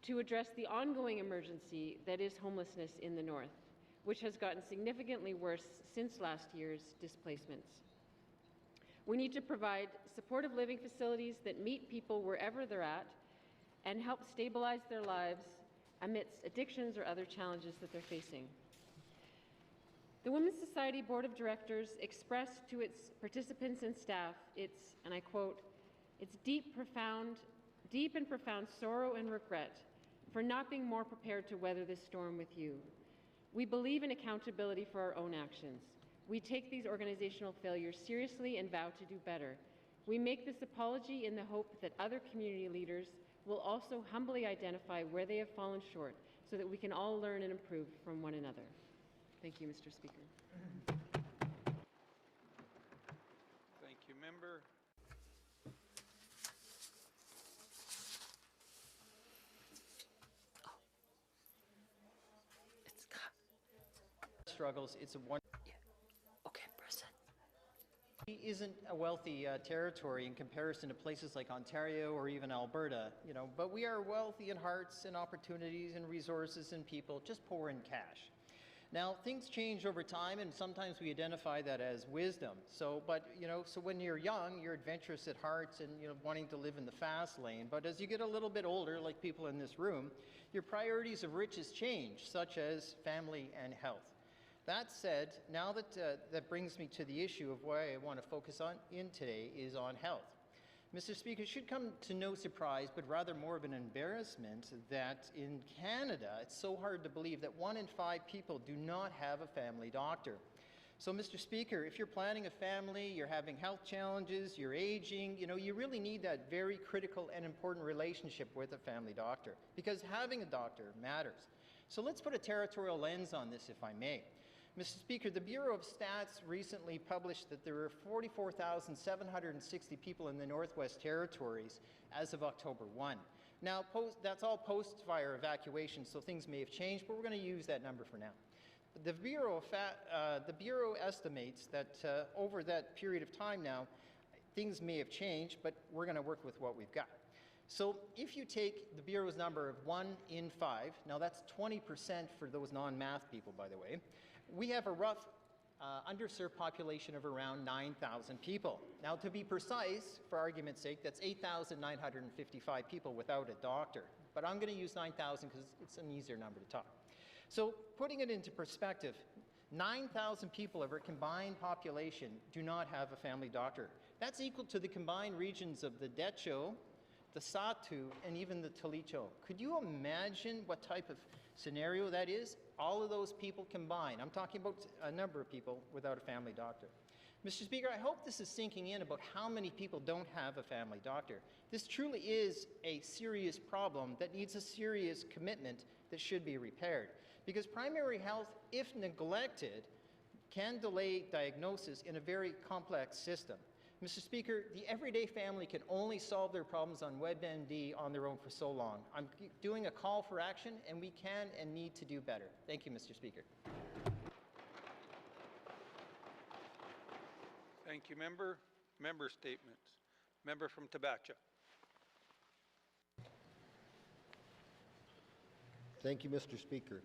to address the ongoing emergency that is homelessness in the North, which has gotten significantly worse since last year's displacements. We need to provide supportive living facilities that meet people wherever they're at and help stabilize their lives amidst addictions or other challenges that they're facing. The Women's Society Board of Directors expressed to its participants and staff its, and I quote, its deep and profound sorrow and regret for not being more prepared to weather this storm with you. We believe in accountability for our own actions. We take these organizational failures seriously and vow to do better. We make this apology in the hope that other community leaders will also humbly identify where they have fallen short so that we can all learn and improve from one another. Thank you, Mr. Speaker. Thank you, member. It's got. Struggles. It's a one. Yeah. Okay, present. Isn't a wealthy territory in comparison to places like Ontario or even Alberta, but we are wealthy in hearts and opportunities and resources and people, just poor in cash. Now, things change over time, and sometimes we identify that as wisdom. So when you're young, you're adventurous at heart and wanting to live in the fast lane. But as you get a little bit older, like people in this room, your priorities of riches change, such as family and health. That said, now that brings me to the issue of why I want to focus on today is on health. Mr. Speaker, it should come to no surprise, but rather more of an embarrassment, that in Canada, it's so hard to believe that 1 in 5 people do not have a family doctor. So, Mr. Speaker, if you're planning a family, you're having health challenges, you're aging, you really need that very critical and important relationship with a family doctor, because having a doctor matters. So let's put a territorial lens on this, if I may. Mr. Speaker, the Bureau of Stats recently published that there were 44,760 people in the Northwest Territories as of October 1. Now, that's all post-fire evacuation, so things may have changed, but we're going to use that number for now. The Bureau estimates that over that period of time now, things may have changed, but we're going to work with what we've got. So if you take the Bureau's number of 1 in 5, now that's 20% for those non-math people, by the way, we have a rough underserved population of around 9,000 people. Now, to be precise, for argument's sake, that's 8,955 people without a doctor. But I'm going to use 9,000 because it's an easier number to talk. So putting it into perspective, 9,000 people of our combined population do not have a family doctor. That's equal to the combined regions of the Decho, the Satu, and even the Talicho. Could you imagine what type of scenario that is? All of those people combined. I'm talking about a number of people without a family doctor. Mr. Speaker, I hope this is sinking in about how many people don't have a family doctor. This truly is a serious problem that needs a serious commitment that should be repaired. Because primary health, if neglected, can delay diagnosis in a very complex system. Mr. Speaker, the everyday family can only solve their problems on WebMD on their own for so long. I'm doing a call for action, and we can and need to do better. Thank you, Mr. Speaker. Thank you, member. Member statements. Member from Tabacha. Thank you, Mr. Speaker.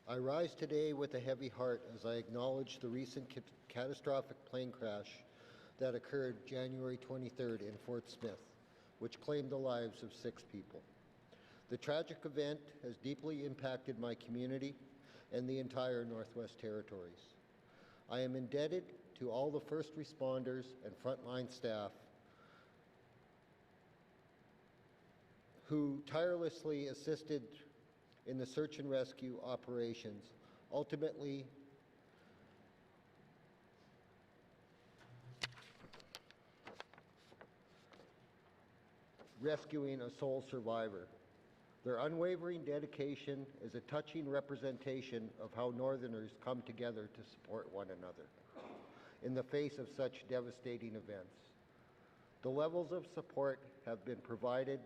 I rise today with a heavy heart as I acknowledge the recent catastrophic plane crash that occurred January 23rd in Fort Smith, which claimed the lives of 6 people. The tragic event has deeply impacted my community and the entire Northwest Territories. I am indebted to all the first responders and frontline staff who tirelessly assisted in the search and rescue operations, ultimately rescuing a sole survivor. Their unwavering dedication is a touching representation of how Northerners come together to support one another in the face of such devastating events. The levels of support have been provided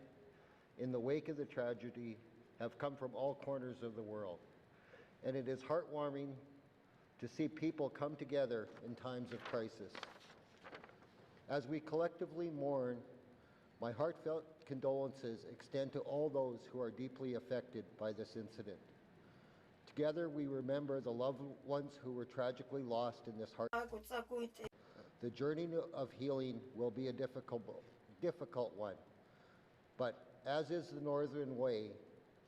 in the wake of the tragedy have come from all corners of the world. and it is heartwarming to see people come together in times of crisis. As we collectively mourn, my heartfelt condolences extend to all those who are deeply affected by this incident. Together, we remember the loved ones who were tragically lost in this heart. The journey of healing will be a difficult one, but as is the Northern Way,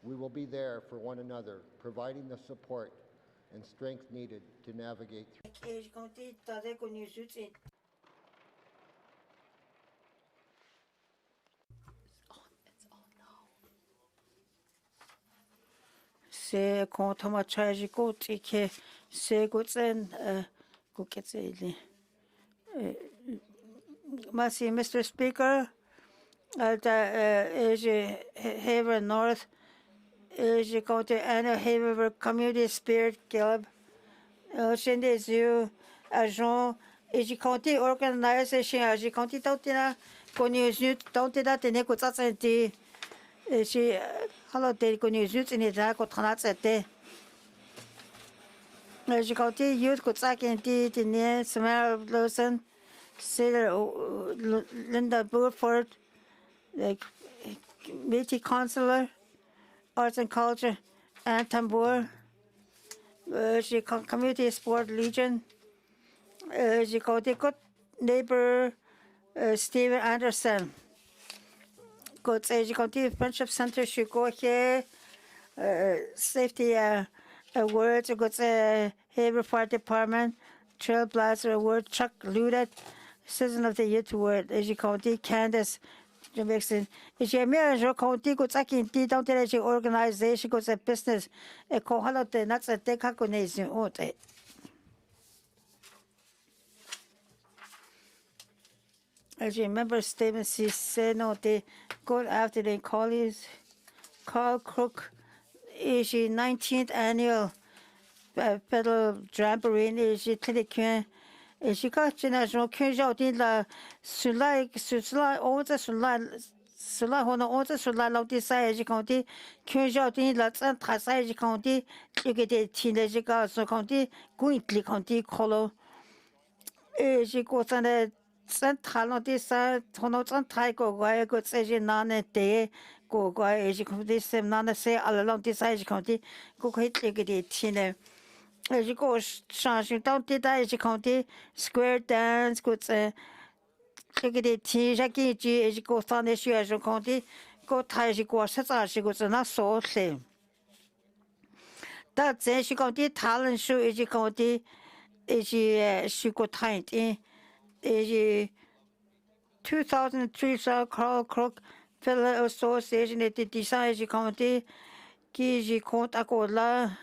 we will be there for one another, providing the support and strength needed to navigate through. Se kontama tragico tike se gutsen guketseli. Masi Mr. Speaker, the Haver North is going to annual Haver Community Spirit Club. Shinde zu agent is county organization as county tautina koni zu tautina tene ko tsatsenti she holiday koni zu tene da ko tana tsete. As county youth ko tsakenti tene Samara Lawson Linda Burford, like Métis Counselor, Arts and Culture, Anne Tambour, she Community Sport Legion, she called the good neighbor Steven Anderson. Good she called the Friendship Center, she go here, safety awards, good Haver Fire Department, Trailblazer Award, Chuck Ludet, Citizen of the Year Award, as you call it, Candace Jackson. As you may as well call it, go back in the don't tell you organization, goes a business, a cohalote, not a decaconation. As you remember, Stephen C. said, no, they go after the colleagues. Carl Crook is the 19th annual federal jamboree is the Telequin. She got generation Kunja in la Sula on the Sula on the Sula of the Sage County, Kunja in la Santa Sage County, you get a teenage girls county, Guintly County, Colo. She goes on a Central of this Tonos and Tyco, why good say none day, go guy, she could this none say all along this Sage County, go hit you get a teenage. As you go, changing down the Daisy County, square dance, good say, take it, Jackie G, as you go down the Shuajon County, go Taiji go, she goes not so same. That's it, she got the talent show, as you go, she got tight in, as you 2003 saw Carl Crook, Fellow Association at the Design County, Kiji Contacola.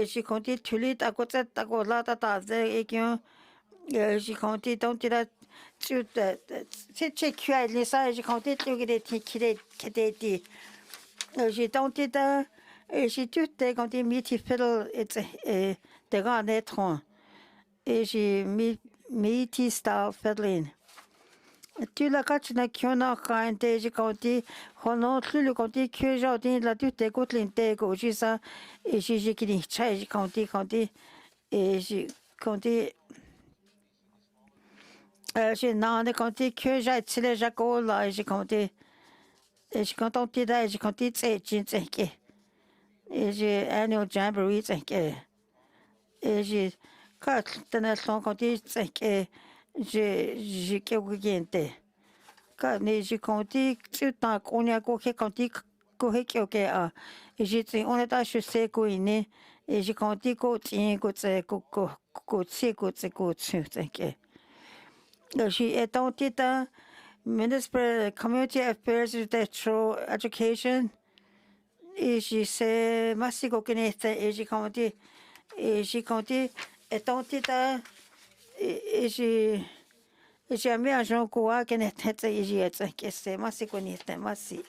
She continued to lead a good set of Lata, she continued don't do that to the check you at least. She continued to get it. She don't do that. She do take on the meaty fiddle. It's a the garnet home. She meaty style fiddling. Tu la catch na kiona kind de county, hono, Lulu county, Cujo, la dute Gotlin de Gojisa, she getting charge county, she county, she now the county, Cujo, Chilejacola, she county, she counted that she counted agents, she annual jamboree, she cut the national county, je kegente ka ne je conti ta konya ko ke conti ko he ke a je ti on est à chasser ko ine et je conti ko ti ko tse ko tse ko tse ke je étant tita Minister Community Affairs Education et je sais masi ko kenete et je conti étant tita j'ai mis un jour quoi que n'était que c'est moi c'est qu'on était moi si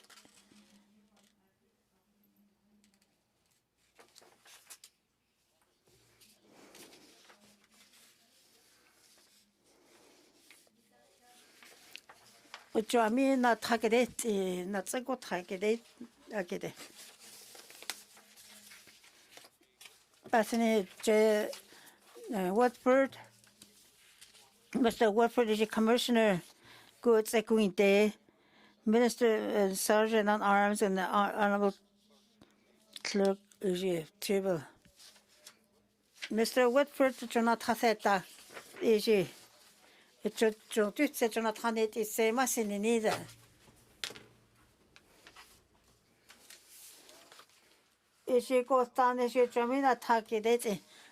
tu as mis notre traquette notre cinq traquette à quête Bethany J. Woodford. Mr. Woodford is a Commissioner Goods Equine, Minister Sergeant on Arms, and the Honorable Clerk is a table. Mr. Woodford, Jonathan is a Jonathan is same as in neither. Is she goes down as your Jamina Taki,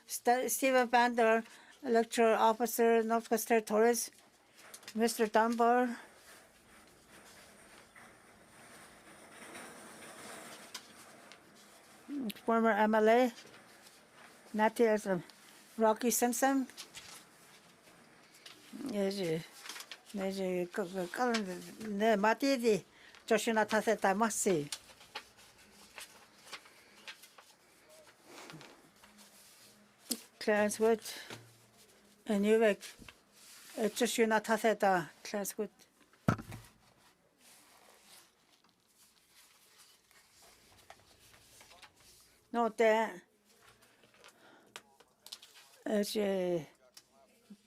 Stephen Bander, Lecturer Officer, Northwest Territories, Mr. Dunbar, former MLA, Natty Rocky Simpson, Matidi, Joshua Taseta Masi. Clarence Wood, and Newbeck, Joshua Taseta, Clarence Wood. No, there.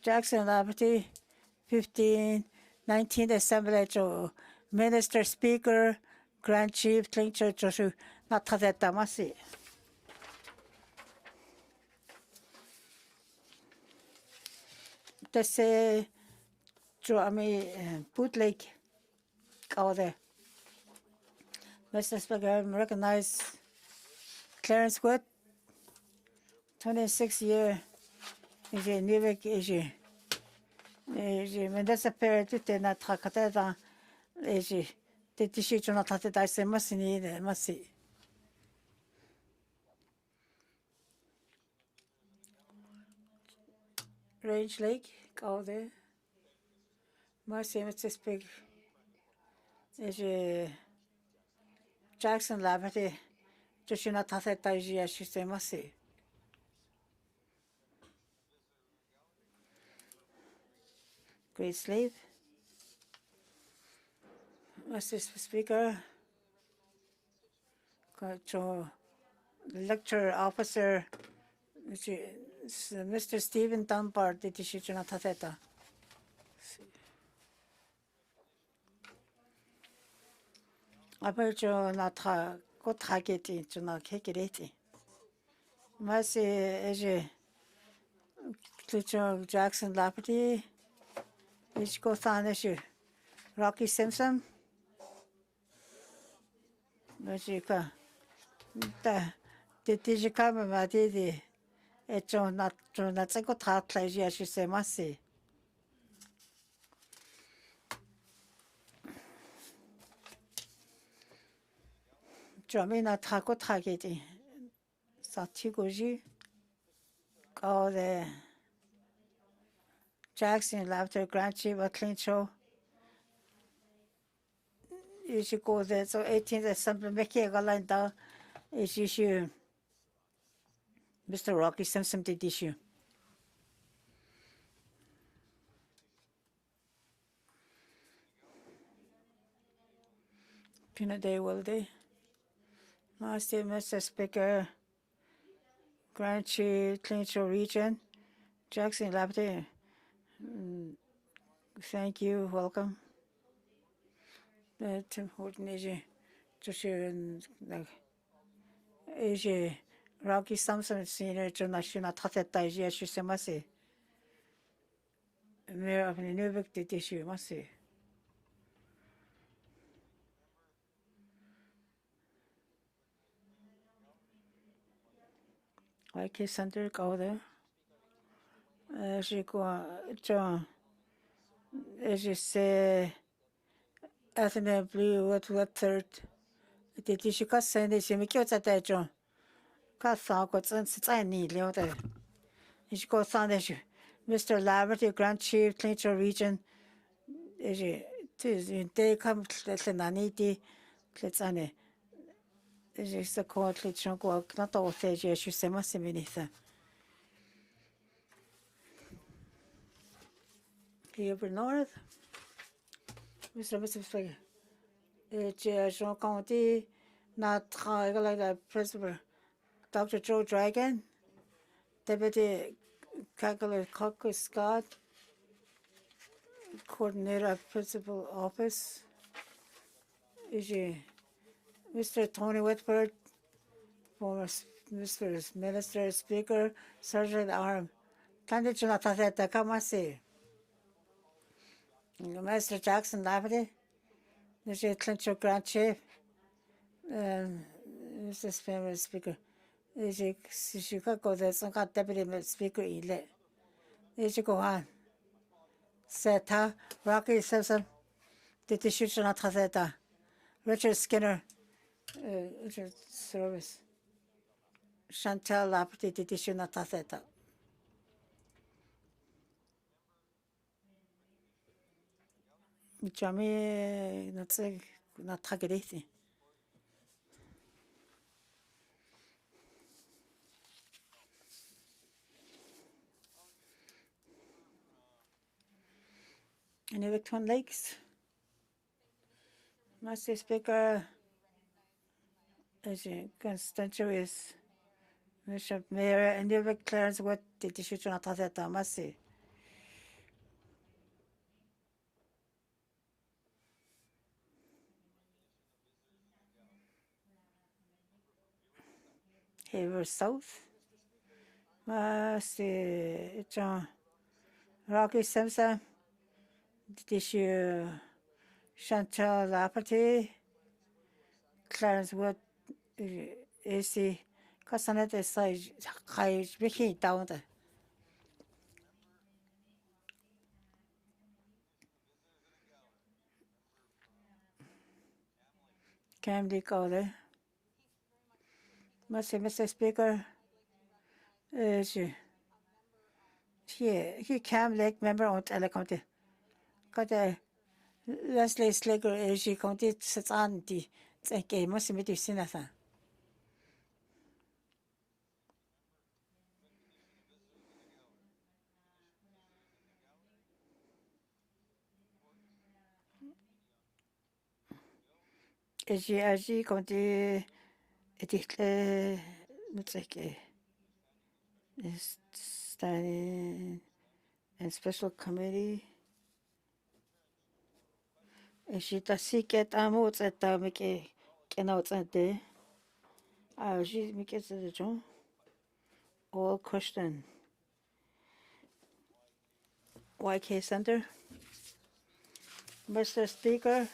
Jackson Liberty, 19th Assembly, Minister Speaker, Grand Chief, Clincher, Joshua Taseta Masi. This bootleg out there. Mr. Speaker, recognize Clarence Wood, 26 year is a new issue. That's a period to not talk about that. The tissue to not have to die, must need, must see. Range Lake, go there. Must see, Mr. Speaker. Is a Jackson Liberty. Just not have to die, I should say, must see. Great Slave. Mr. Speaker, Lecturer Officer, Mr. Stephen Dunbar, did you not have that? I bet you not go target it to not take it. Mercy is a Jackson Liberty, which goes on issue. Rocky Simpson. Magica. Did you come, my lady? It's not a good heart, like I should say, must see. Jamina Taco targeting. Satigoji. Go there. Jackson Laughter Grand Chief of Clean Show. You should go there. So 18th Assembly, making a line down is issue. Mr. Rocky Simpson did issue. Peanut Day, will they? Master, Mr. Speaker, Grand Chief, Clean Show Region, Jackson Labde. Thank you, welcome. Tim Horton is a Rocky Simpson Senior National Tateta is yes, you say, must say. Mayor of the Newbeck did issue, must say. IK Center, go there. She go, John, as you say, Athena Blue, what third? Did she got send it? She make you that John. Got thought what's in need, Leota. She goes on as you, Mr. Laverty, Grand Chief, Clincher Region. Is you, they come to Naniti, let's on it. Is the court, let's go, not all things, yes, you say, must have anything. Here, North. Mr. Speaker. Jean County, not like the principal, Dr. Joe Dragon, Deputy Calculator Caucus Scott, Coordinator of Principal Office, Mr. Tony Whitford, former Mr. Minister, Speaker, Sergeant Arm, Tandichuna Tateta Kamasi, Master Jackson Labadie, Mr. Clincher Grand Chief, Mr. Speaker, Chicago, the Deputy Speaker elect, Gohan, Seta, Rocky Simpson, the Tishuchuna Tateta, Richard Skinner, Richard Service, Chantal Lapati, the Tishuna Tateta. Jami not targeting. Any Victorian Lakes? Master Speaker, constituents, Bishop Mayor, and you declares what the issue to not that Masi. Haver South, John Rocky Simpson, the issue Chantal Lapati, Clarence Wood, AC, Casanet is high, Vicky down there. Camden College. Mr. Speaker, he Cam Lake member on Telecounty. Got a Leslie Slager, she county sits on the game, must be the Sinathan. She county it looks like standing and special committee. She does see get amounts at the Mickey cannot at the she make it the John. All question. YK Center. Mr. Speaker,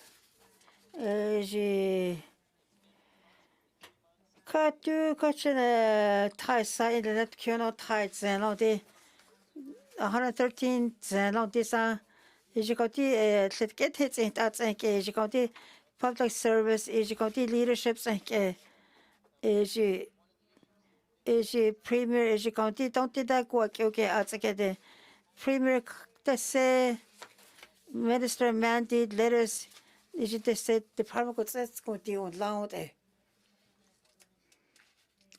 Katu Kachina Thai side that Kyono Thai Zeno de 113 Zeno Disa. Ejikoti get hits in that and Ejikoti public service, Ejikoti leaderships and Eji Premier Ejikoti don't did that work okay at the Premier say Minister mandate letters Eji said Department of State going to on loud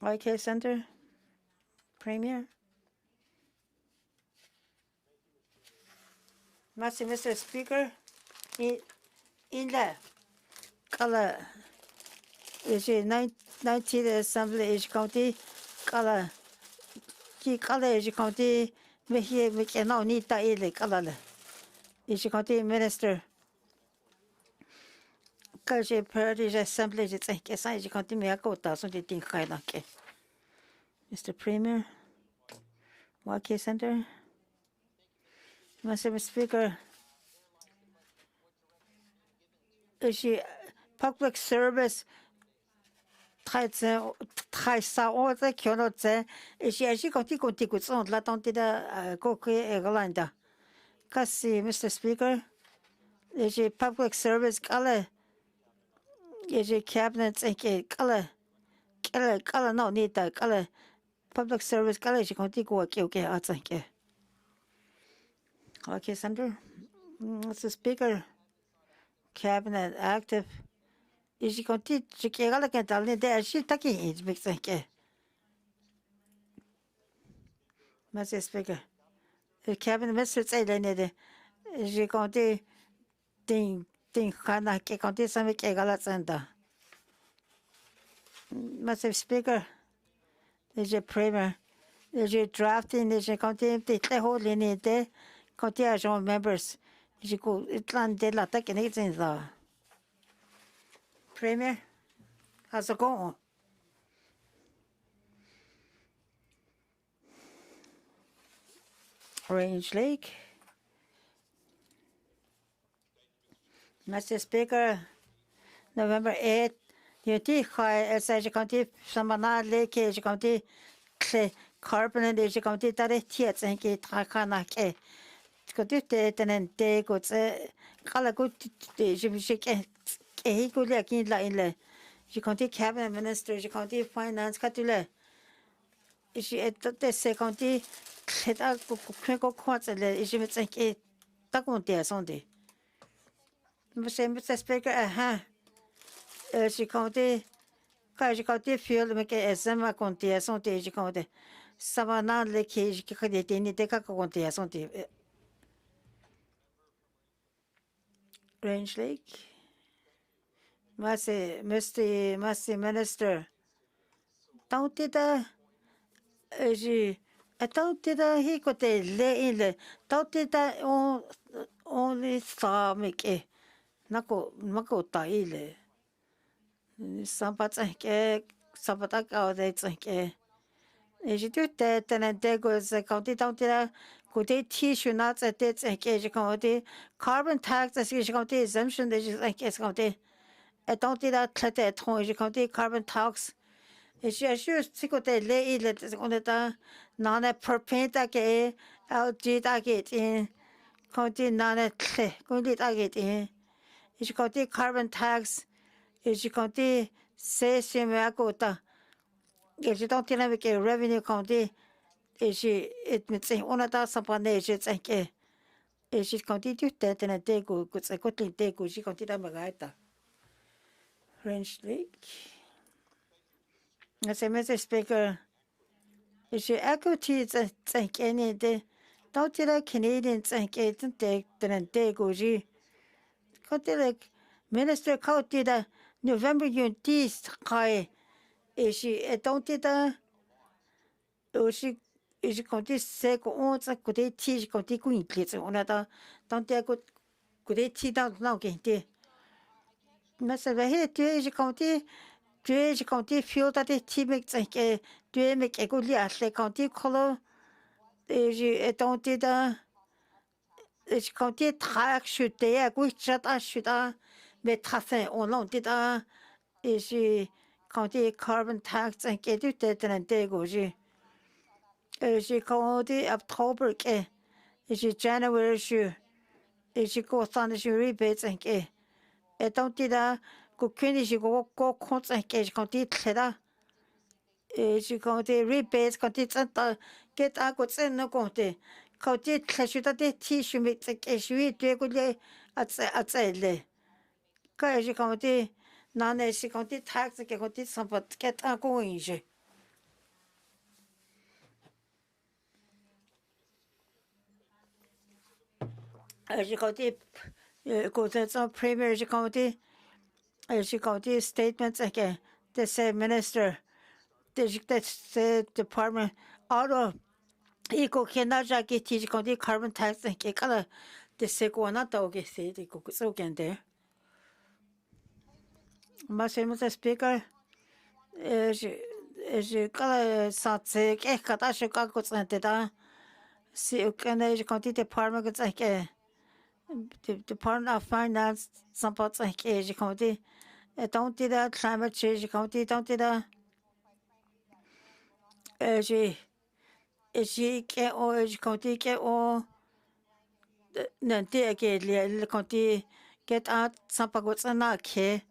YK Center Premier. Mr. Speaker, in the color is 19th Assembly County color. He color County, we cannot need that color. County Minister. Because Parish Assembly is a case, County Miakota, so they think I like Mr. Premier, YK Center. Mr. Speaker, public service Thai sa all the cannot say she got to go on Latin to the Egolanda. Kasi Mr. Speaker, is a public service color is a cabinet and color no need that color public service color she can go okay I think. Okay, Senator. Mr. Speaker, Cabinet active. Is she going to take a look at the she taking it? Big thank you. Mr. Speaker, the Cabinet Minister said, is she going to think kind of get on this and make a gallant center? Mr. Speaker, is a Premier. Je drafting je county the whole in the county agent members. Je go itlan de la tak in the Premier. How's it going? Range Lake. Mr. Speaker, November 8th, Unity High, Elsage County, Samana Lake, County, Carbon and Asia County, Taretiets and Gate Hakanake. Could you take and take what's a Kalagut, he could like in La Inle. You county cabinet minister, you county finance, Catule. She at the second, let out quick quants and let you think it. Takuntia Sunday. Mr. Speaker, she county. Kaji county field make a sema contia sonte county. Savana le cage cadetini de cacontia sonte. Range Lake. Massey Minister. Don't did I don't did he could lay in the don't did only saw make a Nako taile. Sabatak out they think. Je do that and there goes the county down there. Could they teach you not at it and cage county? Carbon tax as you county exemption that is like it's county. I don't do that at home. You county carbon tax. It's just secret lay it on the non a perpent again. LG target in county non a clay. Going to target in. Is county carbon tax. Is county say Simacota. If you don't tell me revenue county, is it means one of the sampanations and is she continue that and a day go, good, I couldn't take good, she continued Magaita. Range Lake. As a Mr. Speaker, is she equity thank any day? Don't tell Canadians thank it and take then day go, she. County like Minister County the November Unties high. Is she a don't tell she is county sec on a good teach county queen plates on other don't take good tea down now again. Mesela here Dredge County field that it makes like a do make a good yash like county color is don't did is county track should they which shut us should met traffic on long did is county carbon tax and get it that and they go is county October is January shoe is go on the rebates and don't did go finish go constant cage county clear is county rebates county get a good send no county county clash that the tissue makes a issue to go at say Kaji county non county tax county somewhat get a going. As you county go to some premier county. As you county statements again, the same minister, the department, out of eco cannot get teach county carbon tax and get color the second not dog say the cook so again there. Mr. Speaker, as you color such a katash goes and the see can county department gets like the Department of Finance supports like county. Don't do that climate change county, don't do that. She get all county get all Nanti get the county get out some pagots and not care.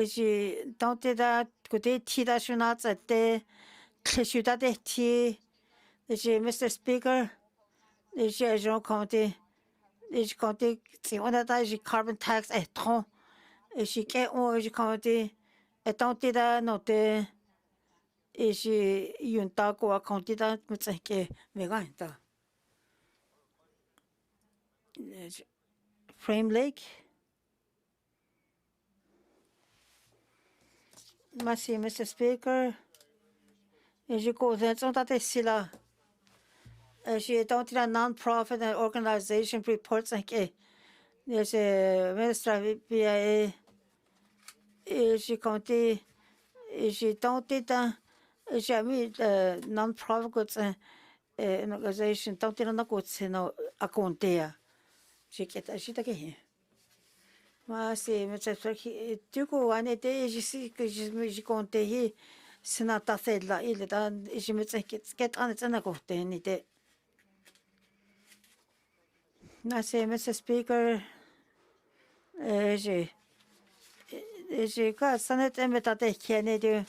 She don't do that, could they tea that should not at the should that tea. She Mr. Speaker, she is your county. Is county see one of that carbon tax at home. Is she get all county. I don't do that no the is she Yuntago county that much like Meganta. Frame Lake. Mr. Speaker, Is go that's on that sila. She don't a non-profit organization reports like there's a minister via she county she don't that she mean non-profit goods organization don't na goods no akontea. She get she take mas se tu go ane te je conte hi senata fella ile da je me get on it's na go te ni te na se Mr. Speaker je ka sanet emeta te kene du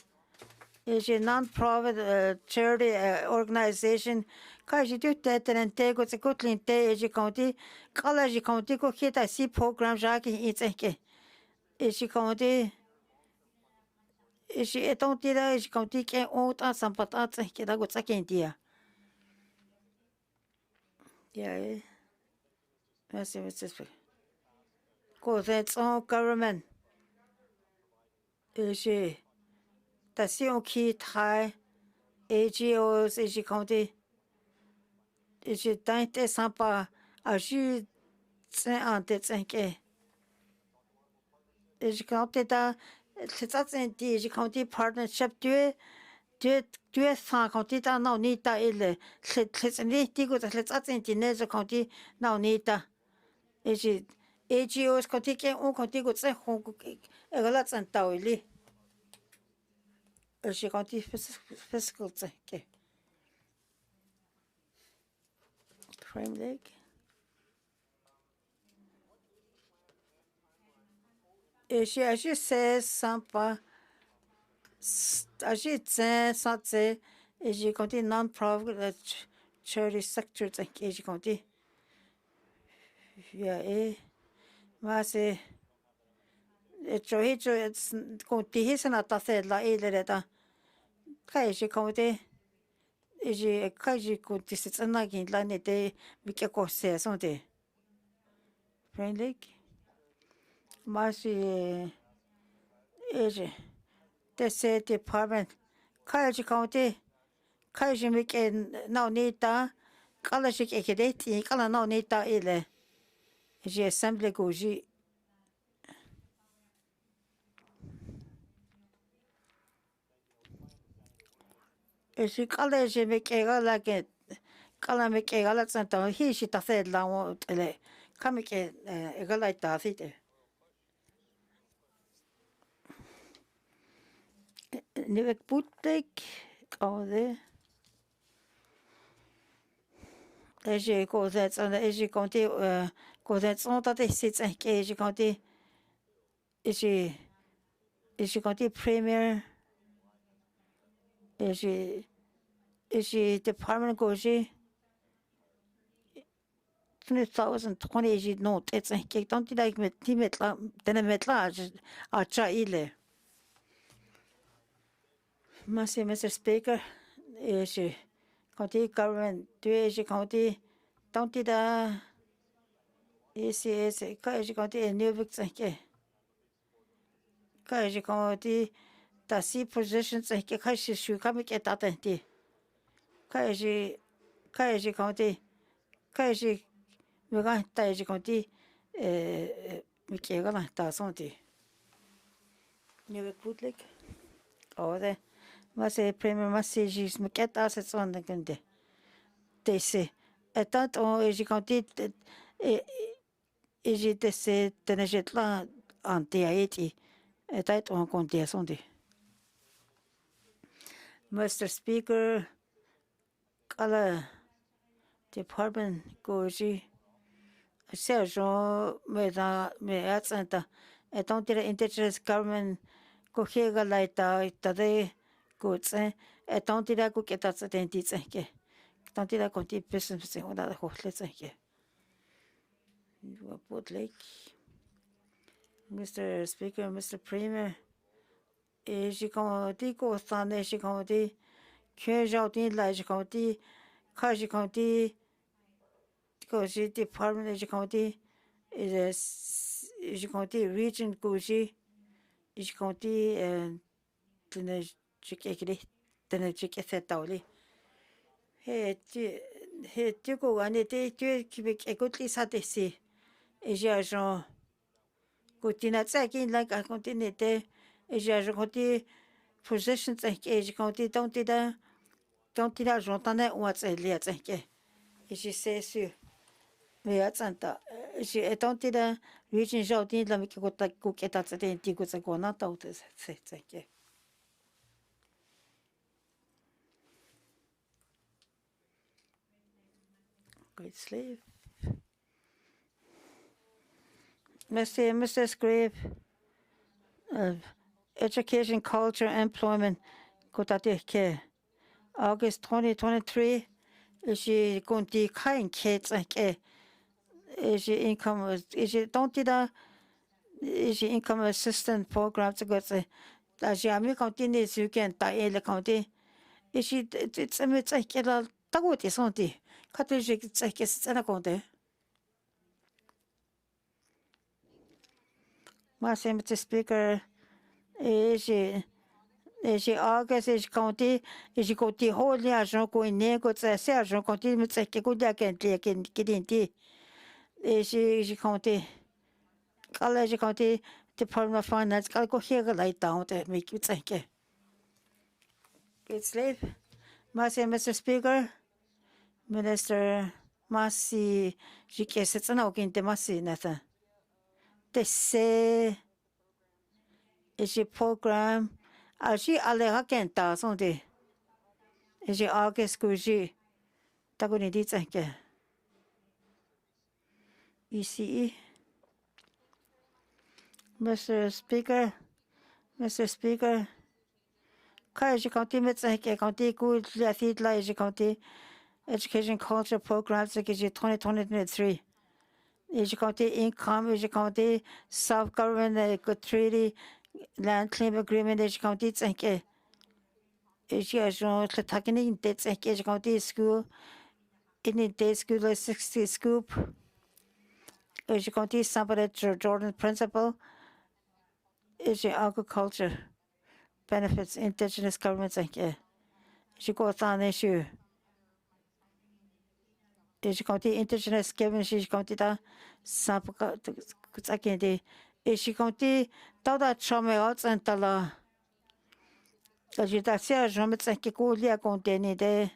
is a non-profit charity organization. Kaji do that and take what's a good link day as you county, college county go hit a C program jacking it's a is she county is she a don't do that is county can out on some patats and get out what's a can't dear. Yeah, that's it. It's just go that's all government. Is she the Sion key Thai AGOs is she county. Is she dante sampa as you say on this and is county da that's in the county partnership do san county da no need da ile let's need to go let's in the Dene county no need da is AGOs county can on county go say hong a lot and tawili is county physical thing frame leg is she as you says sampa as you say such is you county non-profit charity sector thing is county yeah mas cho it's county his na ta se la ile da kai shi county is kai shi county sits na gin la ne de mi ke ko se so de friendly mas is the state department kai shi county kai shi mi ke na ni ta kala shi ke de ti kala na ni ta ile is assembly go ji is kala shi mi ke la ke kala mi ke la san ta hi shi ta se la wo ele kami ke ga la ta si de ni vek putek o de je go that on je conti go that on ta de sits en ke je conti je conti premier je department go je 2020 je no it's en ke don't like met timet la den met la a cha ile Mr. Speaker je conti government je conti don't do that is ka je conti new books en ke ka je conti ta si positions en ke ka shi shu ka mi ke ta ti ka je conti ka je mi ga ta je conti mi ke ga na ta son ti ni ve putlik o de ma se premier ma se jis mi ke ta se son de kunde te se etat on je conti je te se tenejet la ante aiti etat on conti son de Mr. Speaker, kala department goji sergio me atsanta don't the indigenous government go hega laita tade go tse don't the go get at the ke don't the go ti business se ona ho let's ke put like Mr. Speaker, Mr. Premier je county go stand je county que jardin la je county ka je county because the department je county is je county region go je county and je kekre Dene Zhatıé tawli. He go ane te kibik ekutli sadesi. Eja jon kutina tsakin la ka kontine te eja jon konti position tsanke eja konti don't da jontana what's a lia tsanke. Eji se su me atsanta. Eji etonti da region jautin la mi ko ta ku keta tsate ti ko tsakona ta ute se tsanke. Great slave. Mr. Scrive, Education, Culture, Employment, Kotatike, August 2023, is going to kind kids like is income is don't do that is income assistance program to go to as you continue to get the county is it's like a tagot is on the cottage it's like it's an account. Mr. Speaker, is August is county is go to holy agent go in nego to say agent continue to take good again get in tea. Is county college county Department of Finance go here light down to make you think. Good sleep. Mr. Speaker, Minister Masi, she gets it's an oak in the Masi, Nathan. They say is a program. She alle again does on the is August Guji. Tagoni did think. ECE. Mr. Speaker, College County Metzake County Good Lathid Laje County Education Culture Programs like 2023. Is County Income, is County Self Government Treaty Land Claim Agreement, is County Tsanke. Is Jean Takaning Dates and County School in the day school 60 scoop. Is County Sample Jordan Principle. Is agriculture benefits indigenous governments like she goes on issue. Is county indigenous given she county da sample again the is she county da chome out and la she da sia jomets and kikulia contene de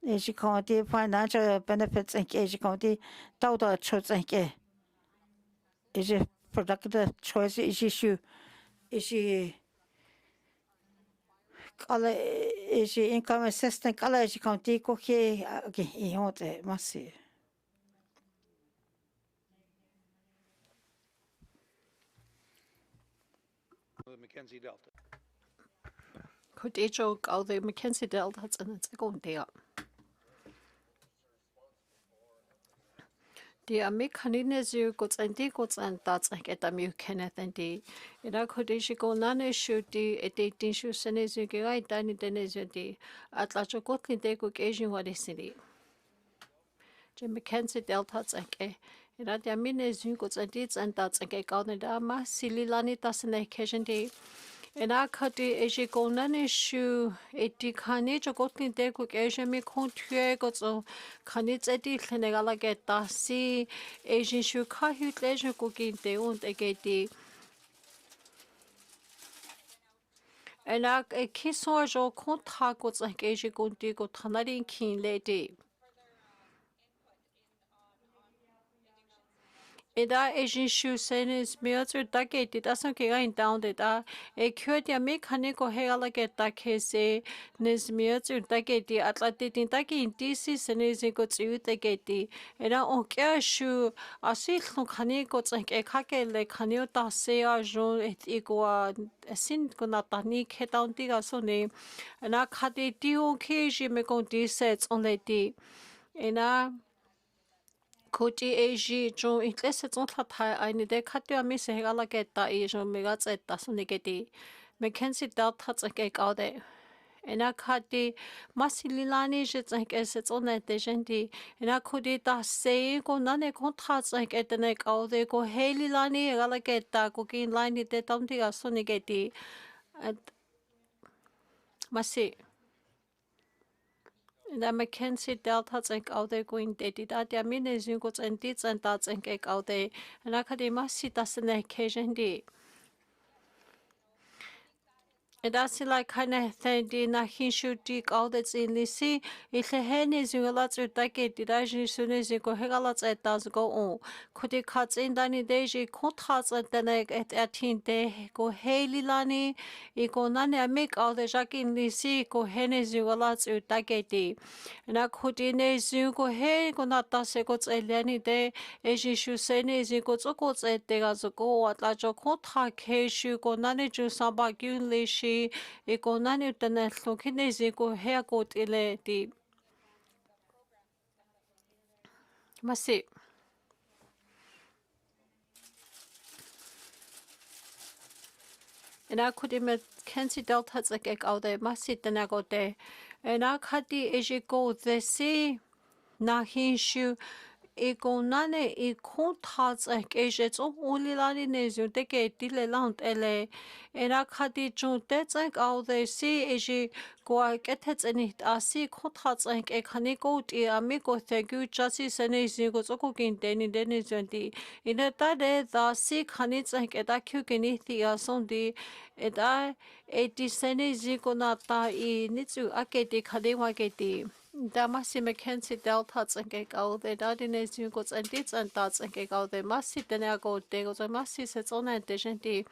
is she county financial benefits and she county da chots and is a productive choice is issue. Is she income assistant college county cocky again want must see. Mackenzie Delta. Could each of the Mackenzie Delta has an second day up. The Americanines you goods and decods and that's like at the mu Kenneth and D. In a could go none shoot the a dating shoe senes you get right down in the Nezudi at La Chocotlin de cook Asian what is city. Jim Mackenzie Delta's like a. In a Diamines you goods and deeds and that's like a garden dama, silly lani doesn't occasion day. And I cut the Asico none issue a decani Chocotlin de cook Asian me contour got so can it's a deal and I get that see Asian shoe car hut leisure cooking they won't get the and I a kiss or jo contact what's like Asian go dig or Tanarin king lady. Ida Asian shoe senes meter decade doesn't get down that a curtia mechanical hair like a decade nes meter decade atlantic in taki in DC senes got to decade and I okay shoe a silk canico like a cake like caniota say a jour et equa a sin conatani head down diga so name and I cut the dio cage me con sets on the day and I Koji Asia John Intless on Tatai, I need a Katia Miss Hegalageta Asian Megats at Tasunigeti. Mackenzie Deltats a cake out there. And I cut the Massilani jets like assets on that dejanti. And I could eat that saying go none contracts like at the neck out there go Haley Lani, Galageta, cooking line it at Tontiga Sunigeti. Masi. Da Mackenzie Delta tsank aude going dedi da dia mine zingo tsanti tsanta tsank ek aude na kadima sita sene occasion di. Edasi like kind di na hinshu di aude in lisi ile hene zingala tsutake di da jisune zingo hegala tseta go on kudi cuts in dani deji kontrats et atin de go heli lani iko nane make aude jakin lisi go hene zingala tsutake di na kudi ne zingo he go nata se go tseliani de ejishu sene zingo tsoko tsete ga go atla jo kontra keshu go nane ju samba gyun lishi iko nani tane lokine ziko hea got ile di masi ena kudi me kensi delta tsek aude masi tane gote ena kadi ejiko desi na hinshu iko nane iko tatsa keje so ulilani nezu teke tile lant ele era khadi chu tetsa aude si eji kwa ketets enit asi ko tatsa ke khani ko ti ami ko thegu chasi sene si ko soko kin deni deni zanti ina ta de da si khani tsa ke da kyu ke ni ti asondi eta eti sene zi ko na ta I nitsu aketi khade wa keti da masi Mackenzie Delta tsanke kaude da dine zi ko tsanti tsanta tsanke kaude masi tene ko te ko masi se tsona de gente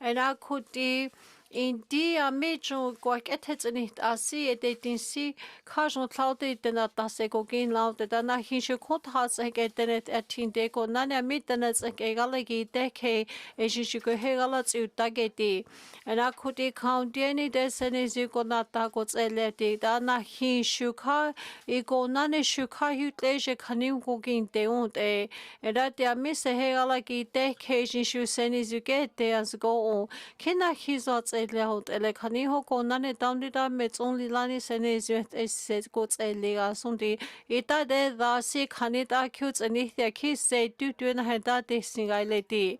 ena kuti indi amicho kwa ketets nicht asi etinsi kajon klaude tena tase ko gin laude da na hinshu kontras egetenet atinde ko nane amitena tsanke galagi deke ejishu ko hegala tsutageti ena kuti kaundieni desene zi ko nata ko tseleti da na hinshu ka iko nane shuka hutleje kanim ko gin teunte era te amise hegalagi deke ejishu sene zugete as go kina hizot elehot elekhani ho konane tamdida metzon lilani sene zet es gots eliga sundi ita de da si khani ta khuts ani thya khi se tu tu na hada de singaileti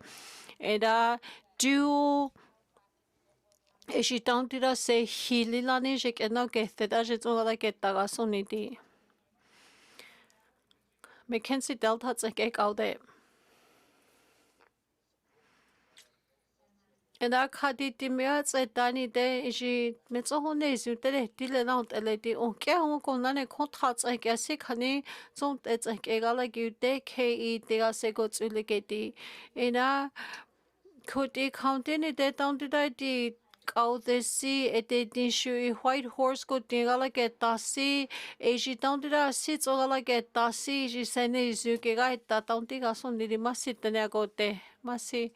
eda du eshi tamdida se hililani jekeno ketheda jetsola ketaga sunidi Mackenzie Delta tsek aude ena khadi timia tsetani de ji metsohone zutere tile naut eleti on ke ho konane kontra tseke se khani zon tseke gala gyute ke de se go tsulegeti ena khoti countini de tantida di kaudesi etetin shui white horse go tingala ke tasi eji tantida si tsogala ke tasi ji sene zuke ga ta tantiga son di masitene agote masi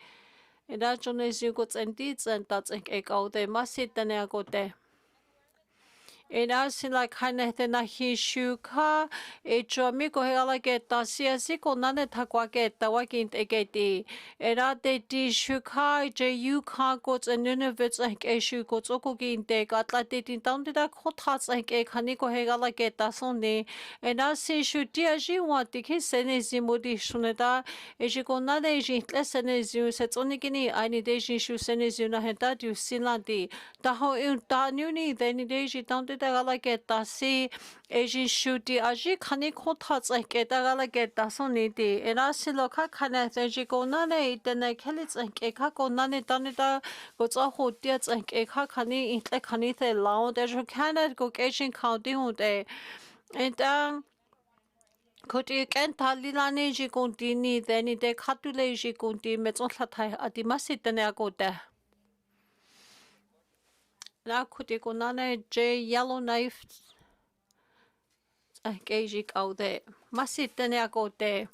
Eda chone zingo tsenti tsenta tsenke kaude masitane agote. Eda sila kane te na hishuka echomi ko hela ke tasia si ko nane takwa ke tawa kint egeti. Eda te ti shuka je yu ka ko tsenene vets ke shu ko tsoko kinte katla te tin tandida ko tats ke khani ko hela ke tasone. Eda si shu ti aji wa tiki sene zimodi shuneda eji ko nane eji sene zu se tsonikini ani de ji shu sene zu na heta du silandi. Taho un ta nuni deni de ji tandida gala ke tasi eji shuti aji khani ko tats ke ta gala ke tasoni di era silo ka khana eji ko nane itene khelits ke ka ko nane tanida go tsa ho tia ke ka khani itle khani the lao de jo kana go keshin county hunde and Koti ken talilani ji kontini deni de khatule ji konti metson thathai adimasi tene agote La kuti konane J yellow knife keji kaude masitene agote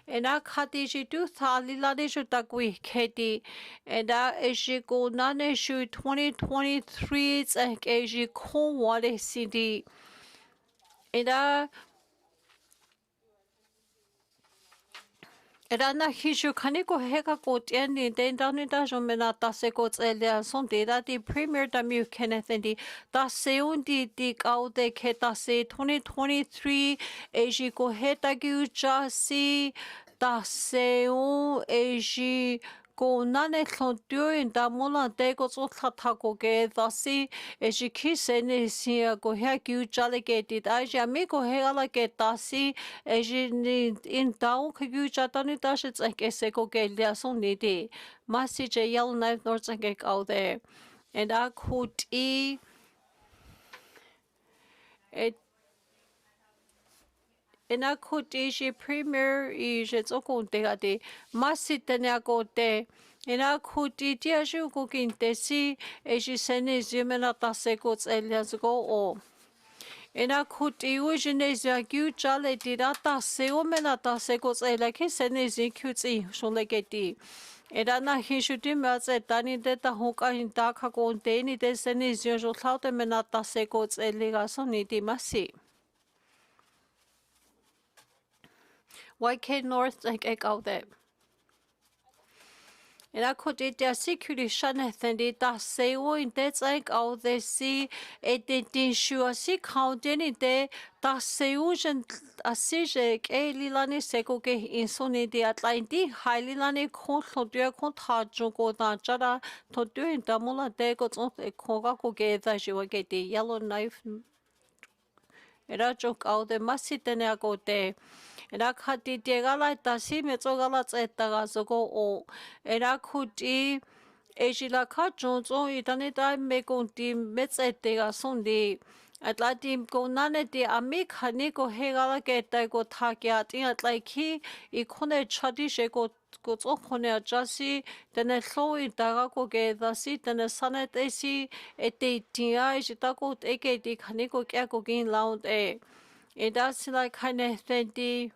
ena khati ji tu thalilani ju takwi kheti ena eji konane shu 2023 keji ko wale city ena Rana hishu kaniko heka kotieni den danida jomena tase kotselia son data di premier damu kenethendi da seundi di kaude ketase 2023 eji ko heta gu jasi da seu eji ko nane tlontuin da mula te ko tsotlata ko ke dasi e ki sene sia ko hea kiu chale ke tit a mi ko hea ke tasi e ni in tau ke kiu chatani tashi ke se ko ke lia son ni di masi je yell knife nor ke kau de and a kut e ena kuti shi premier I je tsoko te ati masi tene ako te ena kuti tia shu ko kinte si e shi sene zimena tase ko tselia zgo o ena kuti u jene zia kyu chale ti rata se o mena tase ko tselia ki sene zi kyu tsi shole ke ti era na hishuti ma tse tani de ta hoka hinta ka ko te ni de sene zi jo tlaute mena tase ko tselia so ni ti masi YK North like out there. And I could eat their security shaneth and it does say, oh, in that's like out there see it didn't sure see count any day. Das say, ocean a sijek, a lilani sekoke in sunny the Atlanti, highly lani control dear contajo go down jada to do in Damula de got on a coga that she will get the yellow knife. Era joke out the massitene go there. Era kati tegala tasi metsogala tsetaga zogo o. Era kuti ejila ka jonzo itaneta mekonti metsetega sondi. Atlatim ko nane di ami khani ko hegala keta ko thakya ti atlaiki ikone chadi sheko ko tsokone ajasi tene hloi daga ko ge dasi tene sanet esi ete tia jita ko eke di khani ko kya ko gin laund e. It does like kind of thing.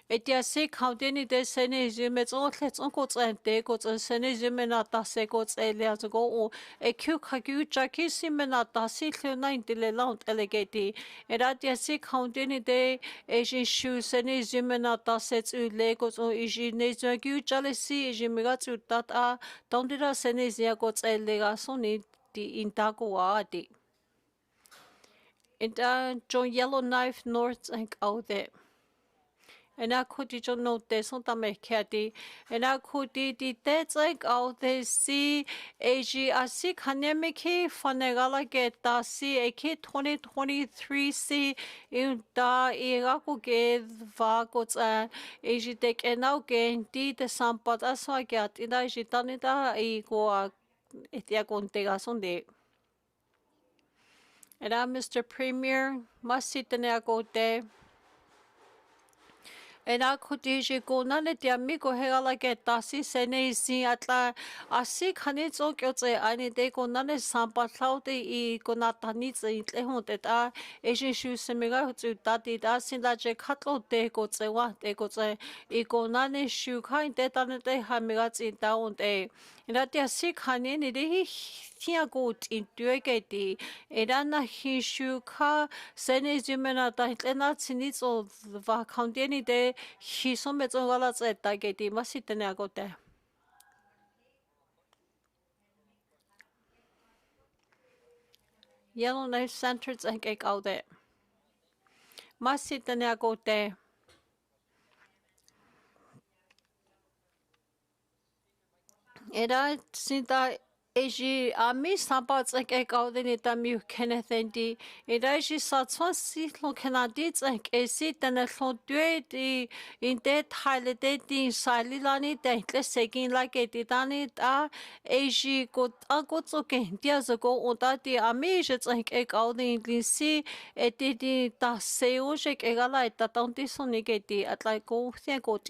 Etia se kaudeni de sene zimets all let's uncle and decots and sene zimenata secots elias go o a cute hagu jackie simenata sickle 90 lound elegati eratia se kaudeni de asian shoes sene zimenata sets u legos o iji nezagu jealousy jimigatsu tata dondira sene ziagots elega soni di intago adi. And John Yellowknife North and out there. And I could you know this on the Mercati, and I could the dead like out there see AG a sick hanemiki fanegala get da see a kid 2023 see in da Irako gave vagots and AG take and now gain the sampa that's why I get in I jitanita ego etia contega Sunday. And I'm Mr. Premier, must sit in there go there. And I could go none of the amigo hela get dasi sene si atla a sick hanits okyote any day go none sampa cloudy e go not needs in lehunted Asian shoes semiga to daddy dasin la je catlo de go tsewa de go tse e go none shoe kind de than de hamigats in down day. And that they sick honey de tia goat in duegeti edana hishuka sene zimena da lena sinits of va county de he so metzongala tseta geti masitene agote. Yellowknife centers and cake out there. Masitene agote. Era sinta Eji ami sabat like a golden it a mu kenneth and d. It aji satswan sit lo canadits like a sit and a thought duet in that holiday in sililani dankless seguin like a titanit Eji got a good okay years ago on that the amazes like a golden in see it did the seo shake a light that don't disonigate at like go thank God.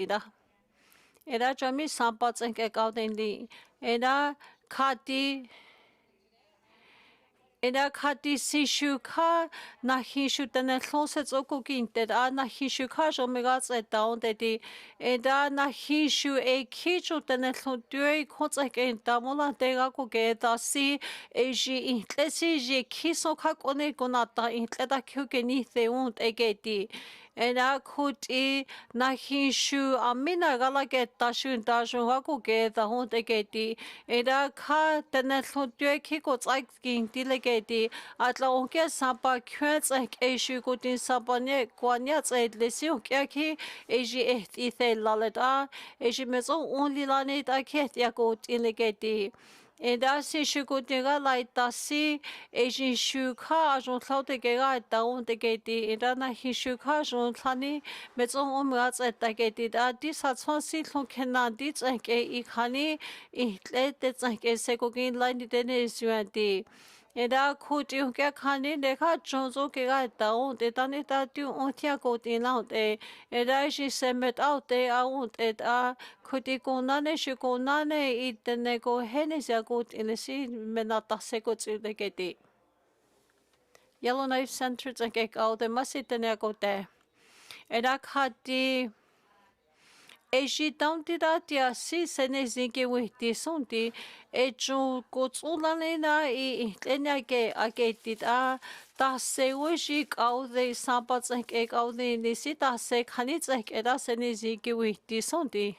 Era jami sabat and a golden d. Era Kati Eda kati sishuka na hishu tene closet okukinte da na hishuka jomigats et down de eda na hishu e kichu tene clodue kotsek en damola dega kuge da si eji intlesi je kiso kakone konata intleda kyuke ni theund egeti ena kuti na hishu amina gala ke tashun tashun ha ku ke da hon te ke ti ena kha tena thotye ki ko tsak king ti le ke ti atla on ke sapa khwe tsak e shu ku tin sapa ne kwanya tsait le si ke ki e ji e ti the la le da e ji me zo on li la ne ta ke ti ko ti le ke ti e da si shu ku ti ga lai ta si e ji shu kha jon thau te ke ga ta on te ke ti e da na hi shu kha jon thani me zo on ma tsa ta ke ti da di sa chon si thon ke na di tsa ke I khani I tle te tsa ke se ko kin lai ni te ne su an ti e da khu ti ke khani de kha jon zo ke ga ta on te ta ne ta tu on tia ko ti la te e da ji se met out te a on te da khu ti ko na ne shu ko na ne I te ne ko he ne sia ko ti le si me na ta se ko tsu de ke ti Yellowknife Center tsa ke ka te ma si te ne ko te e da kha ti e shi tang ti da tia si se ne zi ke we ti son ti e chu ko tsu la ne na I te ne ke a ke ti da ta se we shi ka de sa pa tsa ke ka de ni si ta se khani tsa ke da se ne zi ke we ti son ti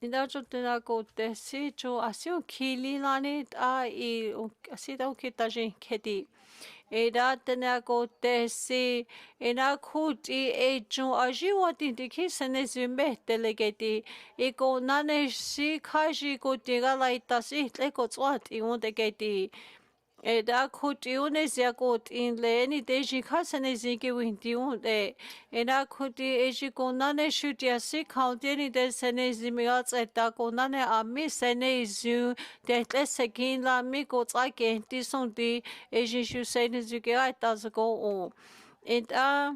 Ina chu te na ko te si chu a si o ki li la ne a I si da o ki ta jin ke ti e da te na ko te si e na khu ti e chu a ji wa ti ti ki se ne zi me te le ke ti e ko na ne si kha ji ko ti ga lai ta si tle ko tswa ti on te ke ti e da khu ti o ne sia ko tin le ni te ji kha se ne zi ke win ti on te e na khu ti e ji ko na ne shu ti a si khau ti ni te se ne zi me ga tsa ta ko na ne a mi se ne zu te tle se kin la mi ko tsa ke ti son ti e ji shu se ne zi ke ai ta z ko o e da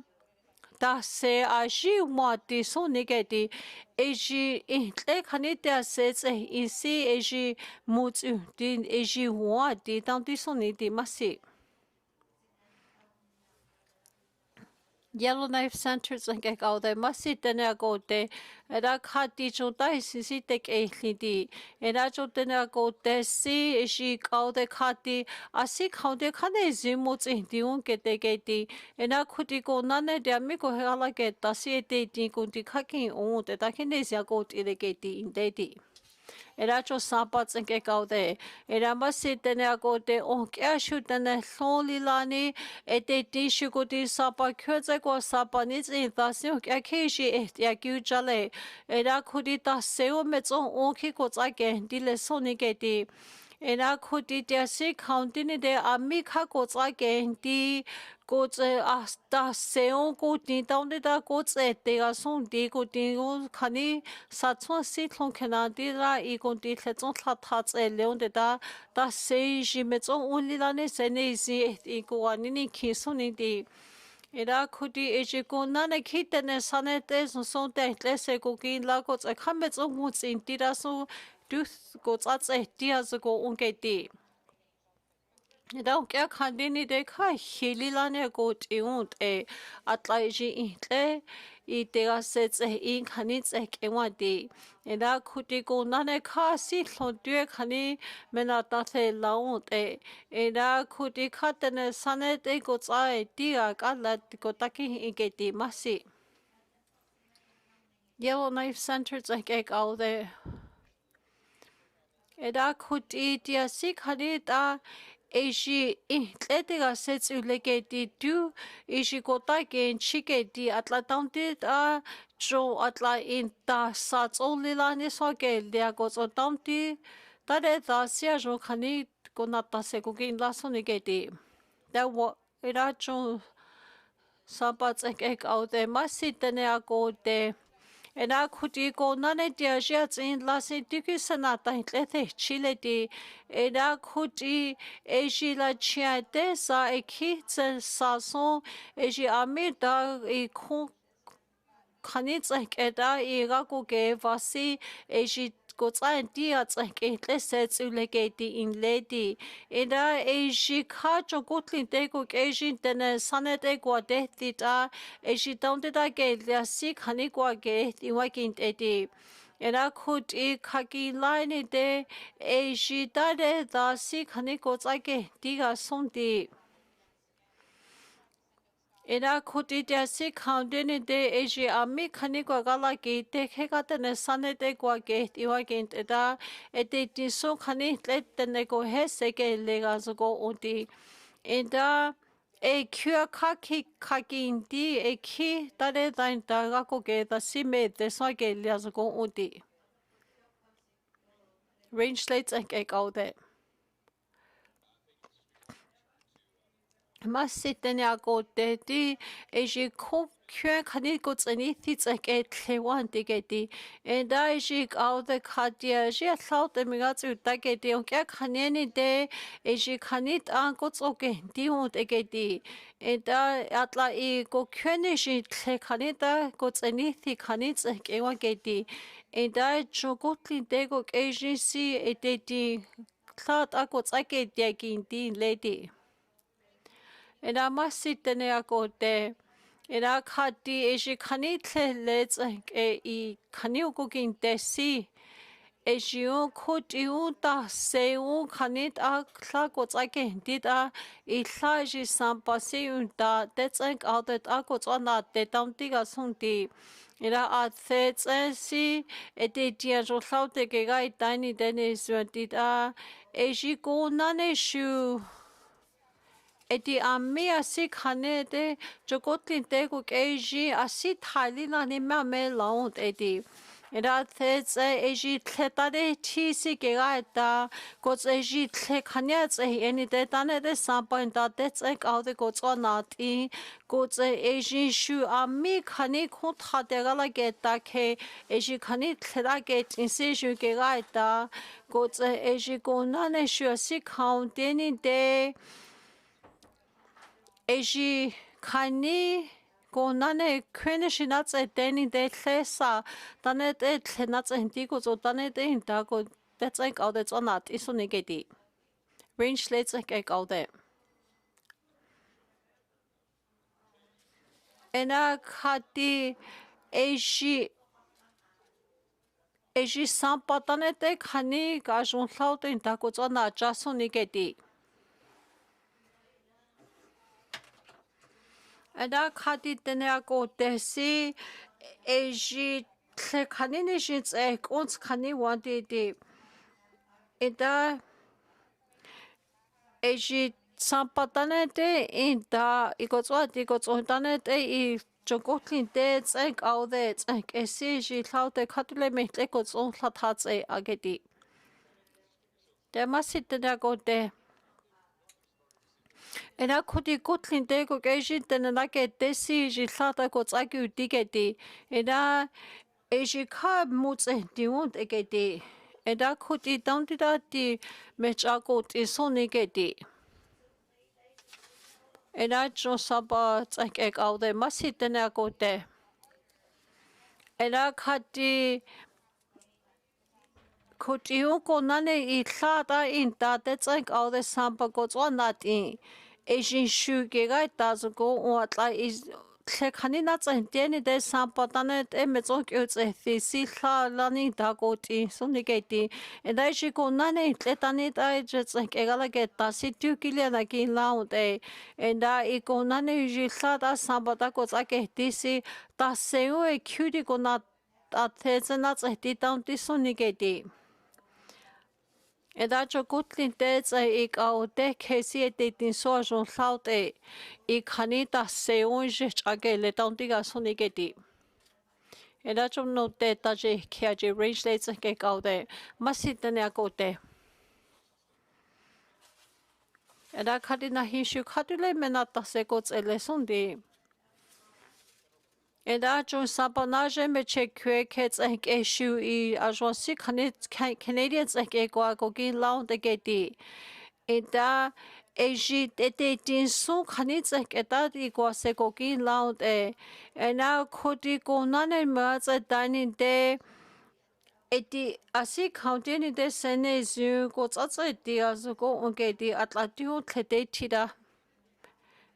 ta se a ji mo ti son ni ke ti e ji e tle khani te se tse I si e ji mu tsu ti e ji wa ti tang ti son ni ti ma si Yellowknife Center tsa ke ka te ma si te ne ko te e da kha ti chu ta si si te ke li ti e da chu te ne ko te si e ji ka te kha ti a si kha te kha ne zi mo tsi ti un ke te e na khu ti ko na ne de mi ko he ala ke ta si te ti ko ti kha ki un te ta ki ne sia ko ti le ke ti in te ti e ra cho sa pa tsen ke ka te e ra ma si te ne ko te o ke shu te ne thon li la ni e te ti shu ko ti sa pa khwe tse ko sa pa ni tsi ta si o ke ke shi e ya kyu cha le e ra khu ti ta se o me tso o ki ko tsa ke di le so ni ke ti e ra khu ti te si county ni de a mi kha ko tsa ke ti ko tse a ta se o ko ti ta de ta ko tse te ga son ti ko ti o khani sa chwa si thon khana ti ra I ko ti tle chon tha tha tse le on de ta ta se ji me chon on li la ne se ne si I ko ani ni ki so ni ti e ra khu ti e ji ko na ne ki te ne sa ne te son te tle se ko ki la ko tse kha me chon mo tsin ti ra so du ko tsa tse ti a ko on ke ti Rau kia khandini de ka hilila ne ko ti unt e atla ji intle I te ga se tse in khani tse ke wa ti e da khuti ko na ne kha si thon tue khani me na ta the la unt e da khuti kha te ne sa ne te ko tsa e ti ga ka la ko ta ki I ke ti ma si Yellowknife Center tse ke ka de e da khuti ti a si khani ta e shi I tle te ga se tsu le ke ti tu e shi ko ta ke chi ke ti atla tang ti ta cho atla in ta sa tso li la ni so ke le ko tso tang ti ta de ta sia jo khani ko na ta se ko ke la so ni ke ti da wo e ra cho sa pa tse ke ka te ma si te ne a ko te e na khuti ko na ne tia jia tsin la si ti ki sa na ta tle te chi le ti e na khuti e ji la chia te sa e ki tse sa son e ji a mi da e khu khani tse ke da e ga ko ke va si e ji ko tsa ti a tse ke tle se tsu le ke ti in le ti e da e ji kha cho ko tlin te ko ke ji te ne sa ne te ko te ti ta e ji taun te ta ke le si khani ko ke ti wa kin te ti e da khut e kha ki lai ni te e ji ta de da si khani ko tsa ke ti ga son ti Ina kutitia si kaundini de eji ami kani kwa gala ki te kekate ne sane te kwa ke iwa ke eda ete tiso kani tlete ne ko hese ke lega zuko uti. Eda e kia kaki indi e ki tare dain taga ko ke da si me te so ke lega zuko uti. Range slates and cake all that. Masitene ako teti eji ko kya khani ko tsani thi tsake tlewan tiketi enda eji au de khatia ji thau te miga tsu taketi on kya khani ni de eji khani an ko tsoke ti on tiketi enda atla I ko kyene ji tle khani ta ko tsani thi khani tsake wa keti enda chokotli de ko eji si eteti thlat ako tsake ti lady. Ina masitene ako te ina khati eji khani let's e khani ukokin tesi eji khoti ta se khani ta kla ko tsake dita I hla ji sampasi unta tetsank out that ako tsana te tamtiga sunti ina a si etitia jo hlaute ke gai tiny Dene Zhatıé eji ko nane shu eti ami asi khane te jokotlin te ko keji asi thalina ni me laut eti era thets eji tletare thi si ke gaita ko eji tle khanya tse eni te tane de sampan ta te tse ka de ko tsona ti ko eji shu ami khani ko thate gala ke ta ke eji khani thera ke tinsi shu ke gaita ko eji ko nane shu asi count ni de eji khani ko nane kwene shinats deni de tlesa tane te tlenats ndi ko zo tane te inda ko that's like all that's on that is on negati range let's like all that ena khati eji sampatane te khani ka jon thlaut inda ko zona jaso negati Eda khati tene ako tesi eji tle khani ne shits ons khani wanti di eda eji sampatane te inda ikotsotane te I jokotlin te tsenk au de tsenk esi ji thlaute khatule me te kotson tlathatse ageti te masitene ako te Ena koti kotlin te ko keji tene na ke tesi ji tlata ko tsaki utiketi ena eji ka mutse diunt eketi ena koti tantida ti mechako ti soniketi ena jo saba tsak ek au de masitene ako te ena khati koti ko nane I tlata inta te tsak au de samba ko tswanati eji shu ke ga tazuko o atla tle khani na tsenteni de sampatane te metso kyotse si lani da ko ti suniketi enda eji ko nane tletani ta jetse ke gala ke ta si tu kile na ki laute enda I ko nane ji tlata sampata ko tsake ti si ta seu e kyudi ko na ta tsena tseti tanti suniketi Eda chokutlin te tse ik au te kesi e te tin so jon tlaute I kanita se unje chake le tauntiga soniketi. Eda chom no te taje kia je range le tse ke kau te masitene ako te. Eda kadina hishu kadule menata se kots ele sondi. Eda chom sapanaje me che kwe kets ek eshu I ajonsi Canadians ek kwa kogi launte geti. Eda eji tete tinsu khanits eta di kwa se kogi launte. Ena koti ko nane matsa dani de eti asi county ni de sene zu ko tsatsa di azu ko onge di atlatiu tlete tida.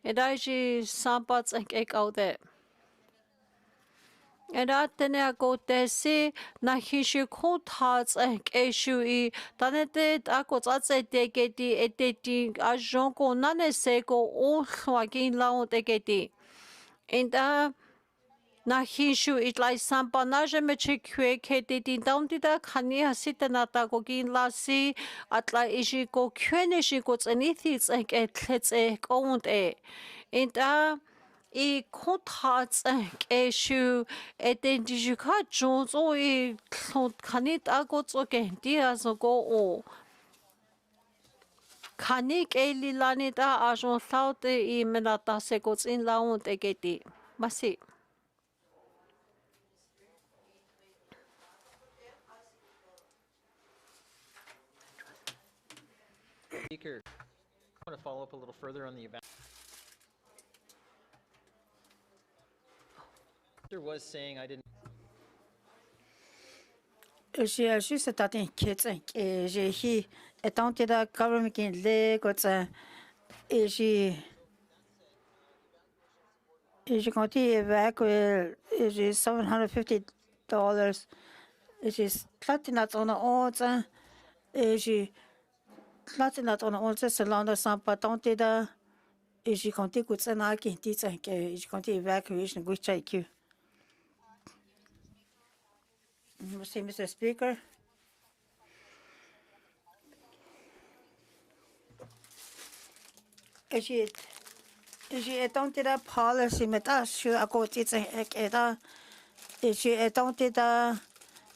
Eda eji sampats ek au de. Eratene ako tesi na hishu kontats eshui tanete ako tsatse teketi eteti ajon ko nane seko o khwagin laon teketi. Enda na hishu itlai sampanaje me chekwe keti tintaundida khani hasita nata ko gin lasi atla ishi ko kwene shi ko tsenithi tsek etletse konte. Enda I contrats eshu etendijika jones o I kanit agots o gendia go o kanik elilanita ajon saute I menata segots in laun egeti masi. Speaker, I want to follow up a little further on the event. Was saying I didn't. J'ai juste attendu que j'ai tenté de communiquer les côtes et j'ai compté avec j'ai $750 et j'ai platinat on a et j'ai platinat on a selon sans pas tenter de et j'ai compté que ça n'a qu'un petit j'ai compté evacuation which I Q. Mr. Speaker. J'ai tenté de policy met sur à côté de j'ai tenté de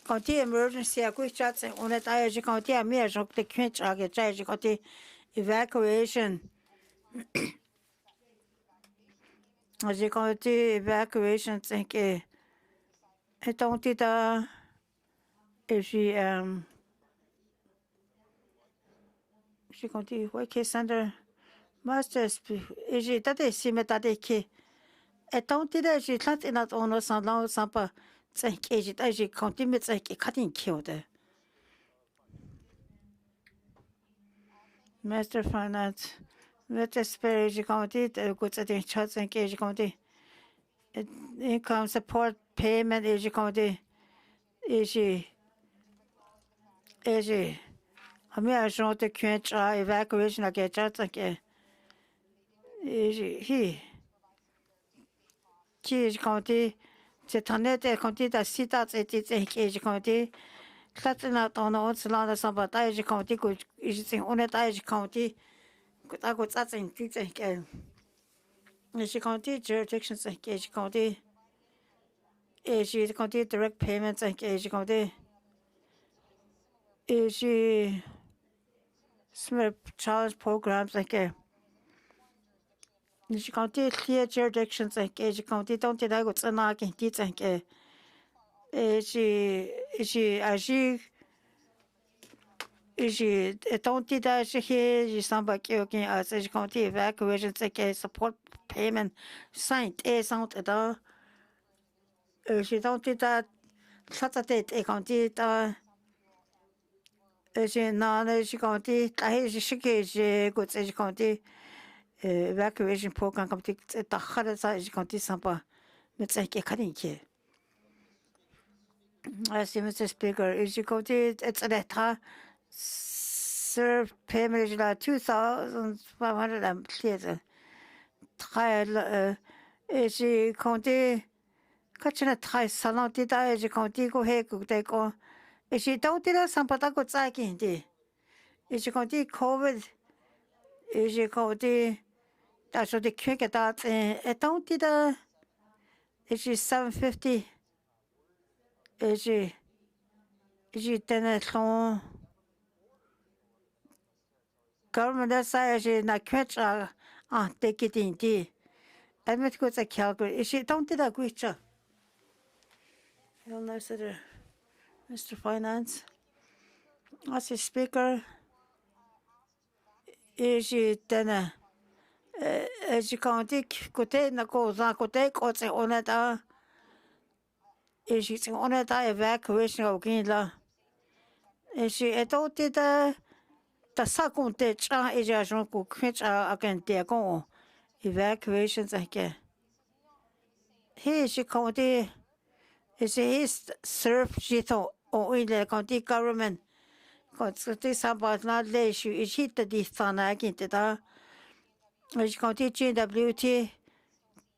quand emergency à côté on est j'ai compté à mes gens de quinze j'ai compté evacuation j'ai compté evacuation j'ai tenté de j'ai compté work center Masters j'ai tenté si met à des qui et tenté de j'ai tenté de on s'en là sans pas j'ai compté mais c'est cutting killed Master Finance Let us spare j'ai compté goods at the chats and j'ai compté income support payment j'ai compté j'ai ami agent de quinze evacuation à quelque chats and j'ai j'ai compté c'est honnête compté de cita j'ai compté Latina on a on sans bataille j'ai compté que j'ai on est j'ai compté que à côté ça j'ai compté jurisdictions j'ai compté j'ai compté direct payments j'ai compté j'ai smart challenge programs j'ai compté clear jurisdictions j'ai compté donc tu d'ailleurs ça n'a qu'un petit j'ai agi j'ai tenté d'agir j'ai semblé que j'ai compté evacuation support payment 5 et 100 dans j'ai tenté de j'ai compté j'ai compté j'ai compté evacuation program comme tu as j'ai compté sans pas mais c'est qui est Mr. Speaker, j'ai compté it's serve payment is like 2,500 très j'ai compté quand tu as très salon j'ai compté que j'ai tenté là sans pas que ça qui j'ai compté COVID j'ai compté dans ce de que et tenté là j'ai 750 j'ai donné son government ça j'ai na quitté en déquitté admit que c'est Calgary j'ai tenté là quitté Mr. Finance Mr. Speaker j'ai donné j'ai compté côté na cause côté on est à j'ai on est à evacuation au Canada j'ai tenté de ça compte et j'ai agent pour quitté à Canada evacuations j'ai compté is serve jito o ile county government. County sabat na le shu ishita di sana kinte da. County GWT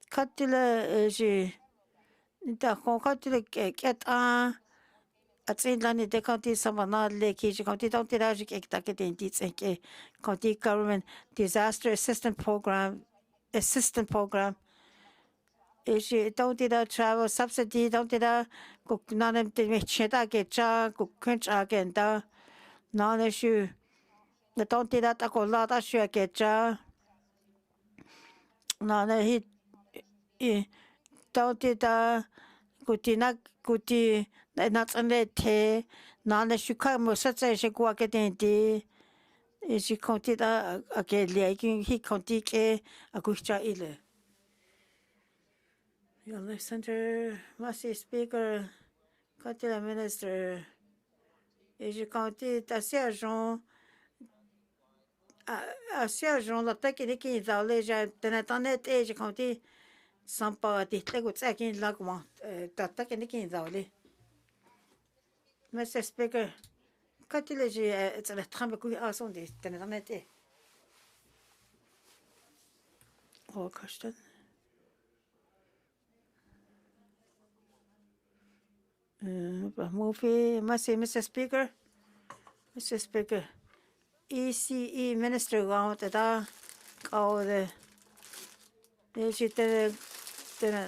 katila ji da katila ket at Inland de county Samana Lake, county don't dirage county government disaster assistant program. Is don't did a travel subsidy, don't did a cook none of the cheta get cha, cook crunch agenda, none issue. The don't did that a lot of sure get cha. None he don't did a kutina kuti not on the te, none issue come such as she go again. Is she counted a get like he counted a kucha ile. Your left center, Massey Speaker, County Minister, et j'ai compté à sergent, la technique qui est allée, j'ai internet et j'ai compté sans pas des trucs qui là comment, la technique qui est allée. Mr. Speaker, quand il est, j'ai la trempe qui a son des internet et. Oh, question. Movie, Mr. Speaker, ECE Minister want that all the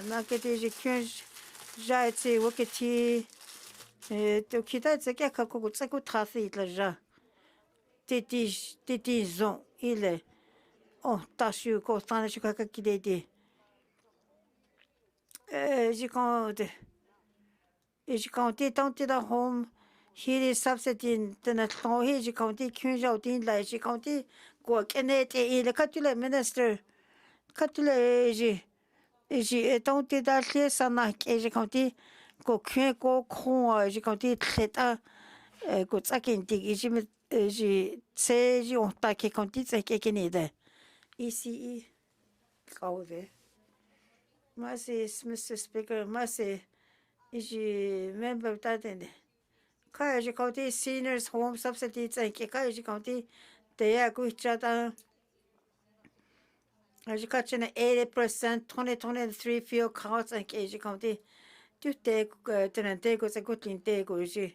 not get education, Jati, Wokiti, to Kita, the Gakaku, Saku Trafi, Laja, Titi Zon, Ile, oh, Tashu, Kostana, Shukaki, you can't. Is county don't the home here is subsidy the not he county Kunja out in like she county go Kenneth the Catula minister Catula is she don't did that less and like Asia county go Kun go Kong as you county Teta go second dig she says you won't take county take either. ECE go there. Mercy, Mr. Speaker, mercy. Is she member that in Kaya County Seniors Home Subsidy and Kaya County they are good chat as you catch an 80% 2023 fuel costs and Kaya County do take take was a good thing take was she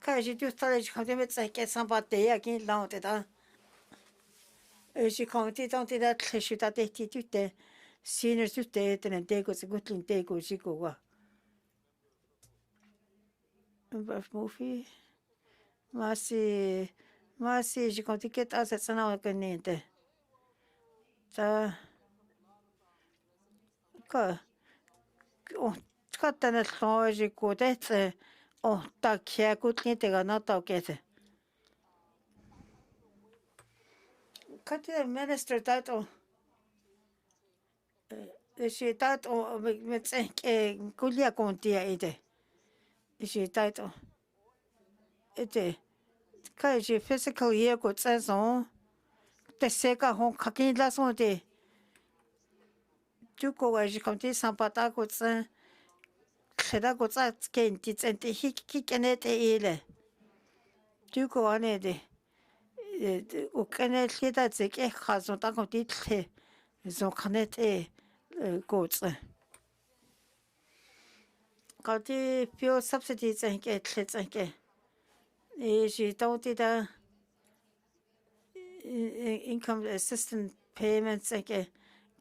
Kaya do college county with like get somebody again lounted as you county don't do that should that they do the seniors do and take was a good thing take was she go. Movie, Mercy, je compte que t'as cette scène à connaître. Ça, quoi, quand t'as le temps, j'écoute, oh, t'as qui écoute, t'es gana, t'as qu'est-ce. Quand le ministre t'as, j'ai t'as, mais c'est que, coulia compte à aider. J'ai t'as, et quand j'ai physical year, quoi, saison, t'es sec à hon, kakin la son de. Du coup, j'ai compté sans pata, quoi, ça. Kheda ko tsa kenti tsente hikenete ile duko ane de o kene hleda tseke khazo ta ko title zo khanete ko tsa ka ti fuel subsidy tsenke tle tsenke e ji tauti da income assistance payments tsenke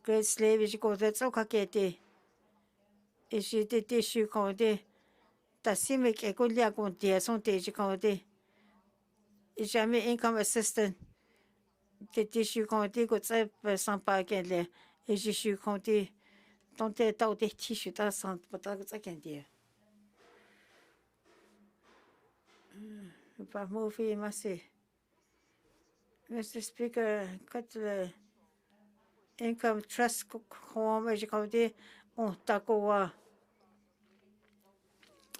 great Slavey ji ko tso ka kete e ji de tishu ko de tasime ke ko lia ko de son te ji ko de jamais income assistance je suis compté que ça sans pas qu'elle et je suis compté dans tes taux de tissu dans sans pas que ça qu'elle dit pas mauvais merci Mr. Speaker quand le income trust home j'ai compté on takoa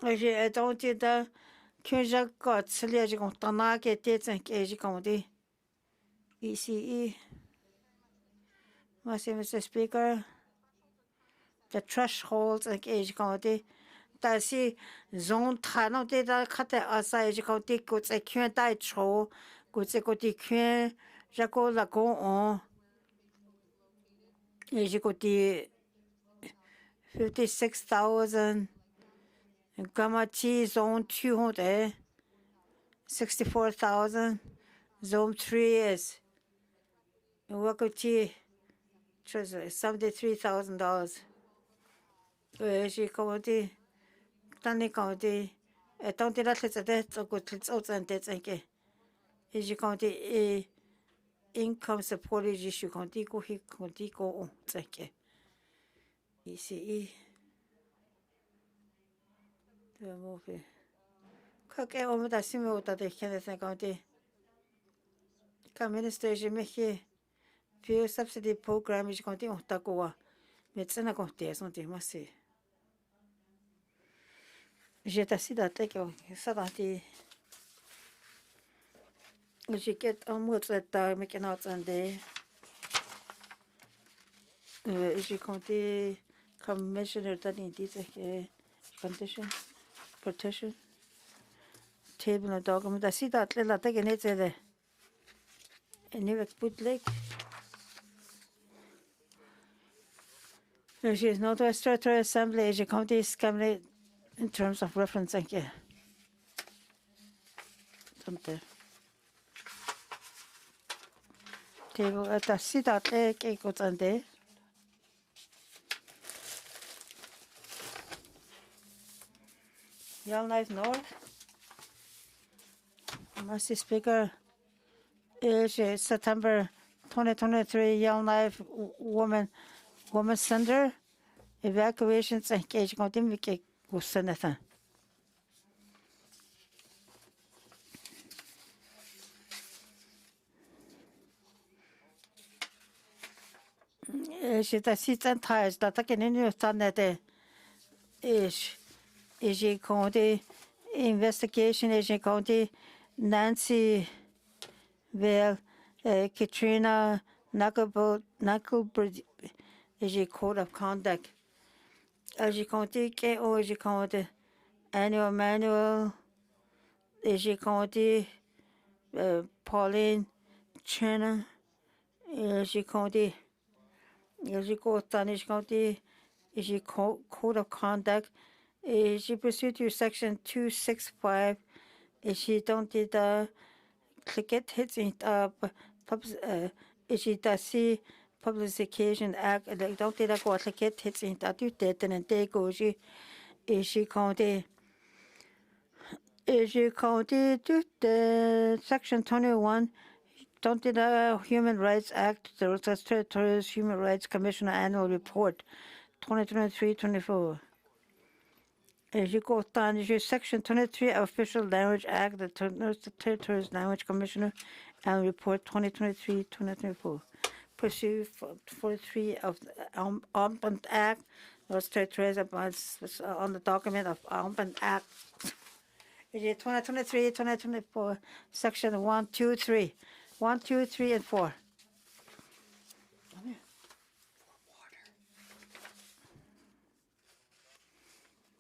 j'ai tenté de que j'ai got celui j'ai compté na que t'es j'ai compté ECE. Mr. Speaker, the thresholds like age county, 다시 zone 타노 데다 카테 아사 에지 코티 고체 큐엔 다이 초 고체 코티 큐엔 자코 라고 온 에지 코티 56,000 Gamachi zone 200 64,000 zone 3 is Wakoti $73,000 eji county tani county county la tletse de tsoko tletse tsante tsenke eji county income support eji shu county ko hi county ko tsenke ECE the movie kake o da sime o da de kene county minister eji mehi fuel subsidy program eji county o ta ko metsena county sonte masi j'ai décidé que ça va être j'ai get un mot de mais qu'on a entendu j'ai compté commissioner tani dit que condition protection table na document décidé atlet la te que ne te ni avec bootleg j'ai Northwest Territory Assembly j'ai compté scammer in terms of reference, thank you. Table at the seat out there, cake was on there. Yellowknife North. Mr. Speaker, is September 2023 Yellowknife Woman Center evacuations engaged on Senator. She does sit and ties that I can in your son that is she county investigation is county Nancy Vale Katrina Knucklebird is a code of conduct. As you county or as you county annual manual Eji County Pauline China Eji County Eji County Eji Code of Conduct Eji pursuant to section 265 Eji don't did click it hits it Eji Dasi Publication Act don't did go click it hits it do that and they go Eji County Eji County to Section 21, don't the Human Rights Act, the Northwest Territories Human Rights Commissioner Annual Report, 2023-24. Eji go down Section 23 Official Language Act, the Northwest Territories Language Commissioner Annual Report, 2023-2024. Pursue 43 of the Ombudsman Act, Northwest Territories on the document of Ombudsman Act. 2023-2024, section 1, 2, 3. 1, 2, 3, and 4.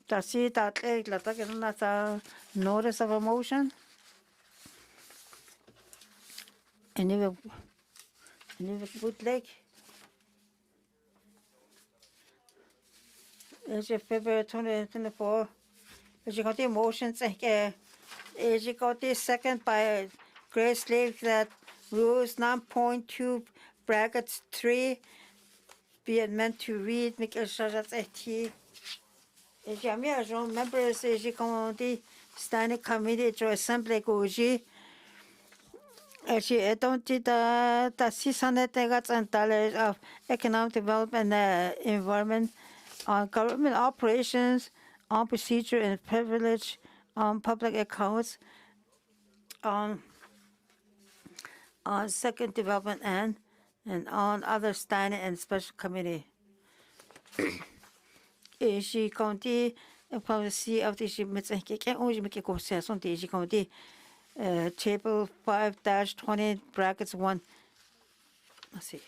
That's it, that's a notice of a motion. Any bootleg? It's February 2024. As you got the motions, as you got the second by Grace Lake that rules 9.2 brackets 3 be meant to read, make a sure that's a T. As you members, as you come the standing committee to assembly goji. As you don't did the $600 of economic development and environment on government operations. On procedure and privilege, on public accounts, on second development and on other standing and special committee. She county policy of the shipments and can only make a course on the county table 5-20 brackets 1. Let's see.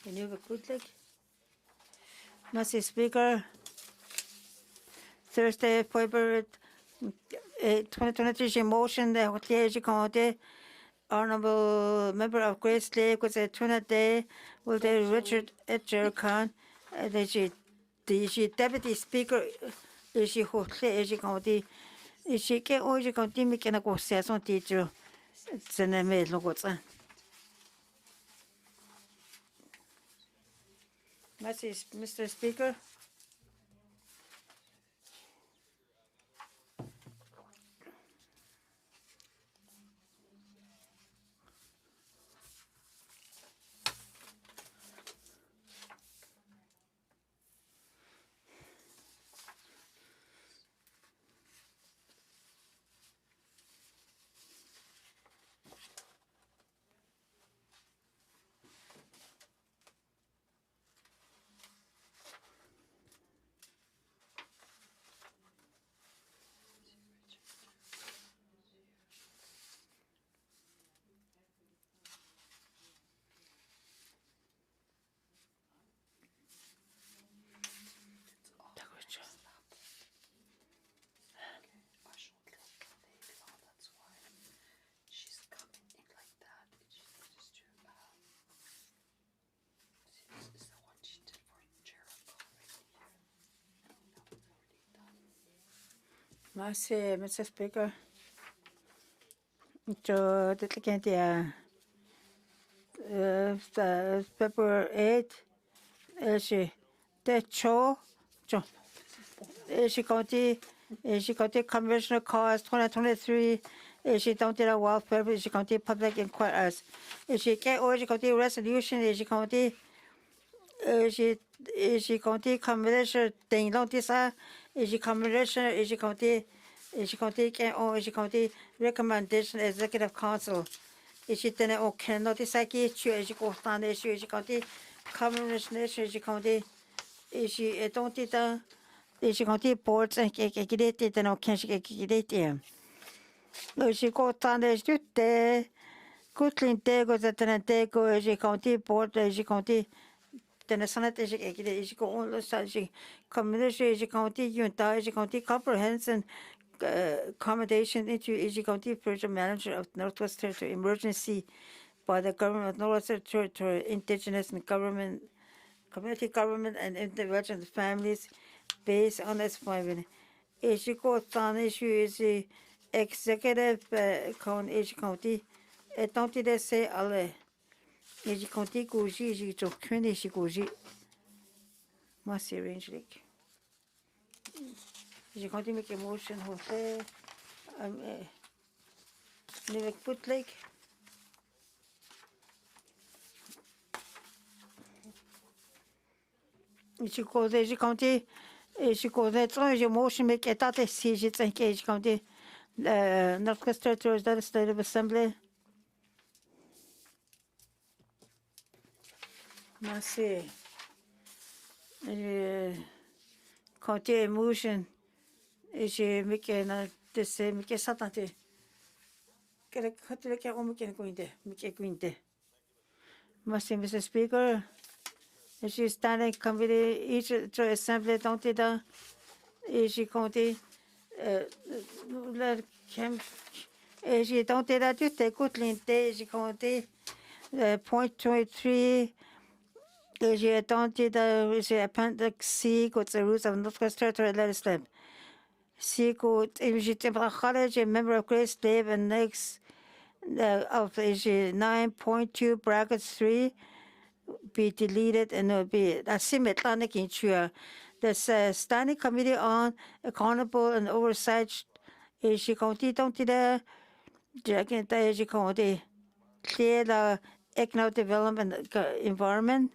Can you have a good leg? Mr. Speaker. Thursday, February 2023 motion that Honorable Member of Grace Lake was a Day will the Richard Edger Khan the Deputy Speaker is she county is she get all you can make a go says on teacher it's an email logos. Mr. Speaker. Mr. Speaker, February 8, she County Commissioner calls 2023 County Welfare County Public Inquiries. County Resolution County County Commissioner Dane Zhatıé Commissioner County Recommendation Executive Council Dene notice County Commissioner County County boards and calculated and calculated. She got on the Goodlin Dego that an Dego County board County then Senate Community County Utah County Comprehensive accommodation into County Project Manager of Northwest Territory Emergency by the government of Northwest Territory, Indigenous and government, community government and individual families based on this finding. On issue is the executive county. Don't they say alle? County Guji, Community Guji. Must arrange like. County make a motion, Jose. Never put like. She goes there, county. She goes there. So your motion make it that see it's engaged county. Northwest Territories Legislative Assembly. Must county motion. She make this make a Saturday. Get a cut like a woman can go in there. Make a green day. Must Mr. Speaker. She standing committee each assembly don't did she county let him she don't did that you take good link day she county point 23 she don't did she appendix C got the rules of Northwest Territory legislature C got if she college a member of Grace Dave and next of 9.2 brackets 3 be deleted and will be asymmetric in the Standing Committee on Accountable and Oversight County don't clear the economic development environment.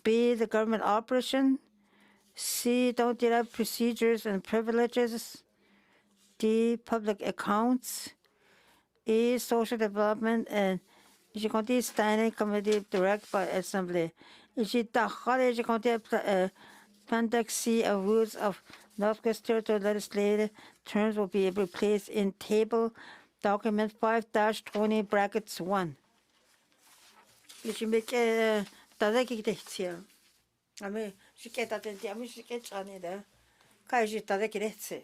B the government operation. C don't procedures and privileges. D public accounts. E social development and County Standing Committee direct by Assembly. County Appendix C of rules of Northwest Territory legislative terms will be replaced in table document 5-20 brackets 1. You should make a here. I mean, she get that in the she gets on it. Kajita kiretse.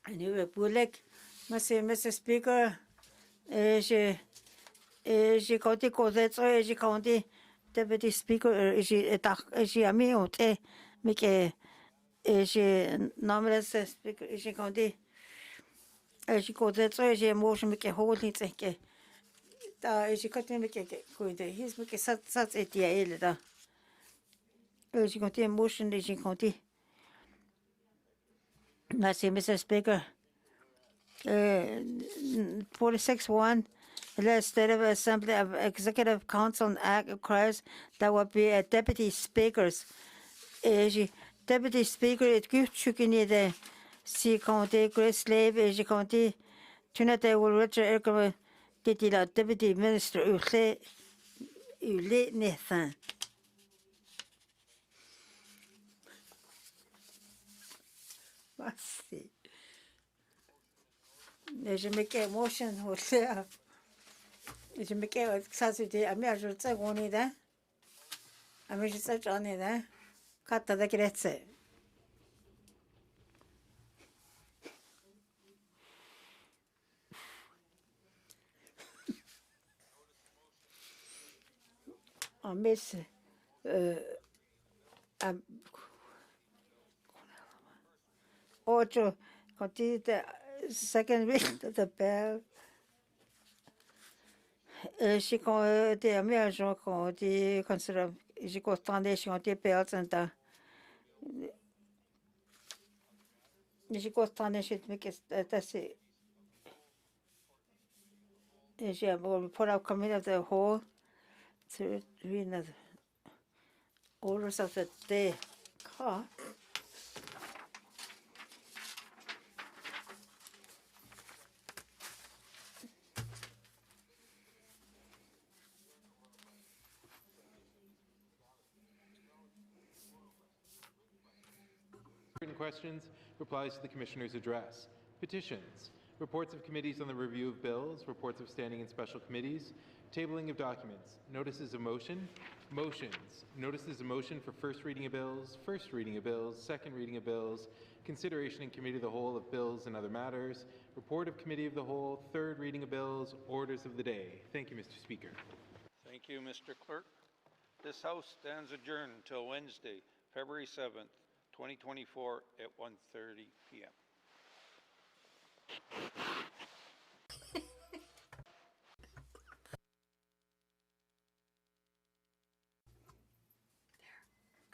Anyway, Bulek, Mr. Speaker, she county codets or she county deputy speaker, she ami ote, make she nominal speaker, she county, she codets or she motion make a whole thing. She cut him make a good, he's make a such a deal. She county motion, she county. Mr. Speaker. 46-1, the Legislative Assembly of Executive Council Act requires that would be a deputy speakers. Deputy speaker it gives chukini the C County Great Slavey County Trinity will Richard Erkman did the deputy minister Ule Nathan. Mercy. Je make a motion or share. Je make a saturday. I mean, I should say one there. I mean, she's such on it there. Cut the gretse. I miss Ocho, continue the second week of the bell. She called the American called the consider she got foundation on the bells and she got foundation make it that's it. She will put up committee of the whole to read the orders of the day. Car. Written questions, replies to the Commissioner's address. Petitions, reports of committees on the review of bills, reports of standing and special committees, tabling of documents, notices of motion, motions, notices of motion for first reading of bills, second reading of bills, consideration in committee of the whole of bills and other matters, report of committee of the whole, third reading of bills, orders of the day. Thank you, Mr. Speaker. Thank you, Mr. Clerk. This House stands adjourned until Wednesday, February 7th, 2024 at 1:30 p.m.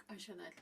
I shouldn't.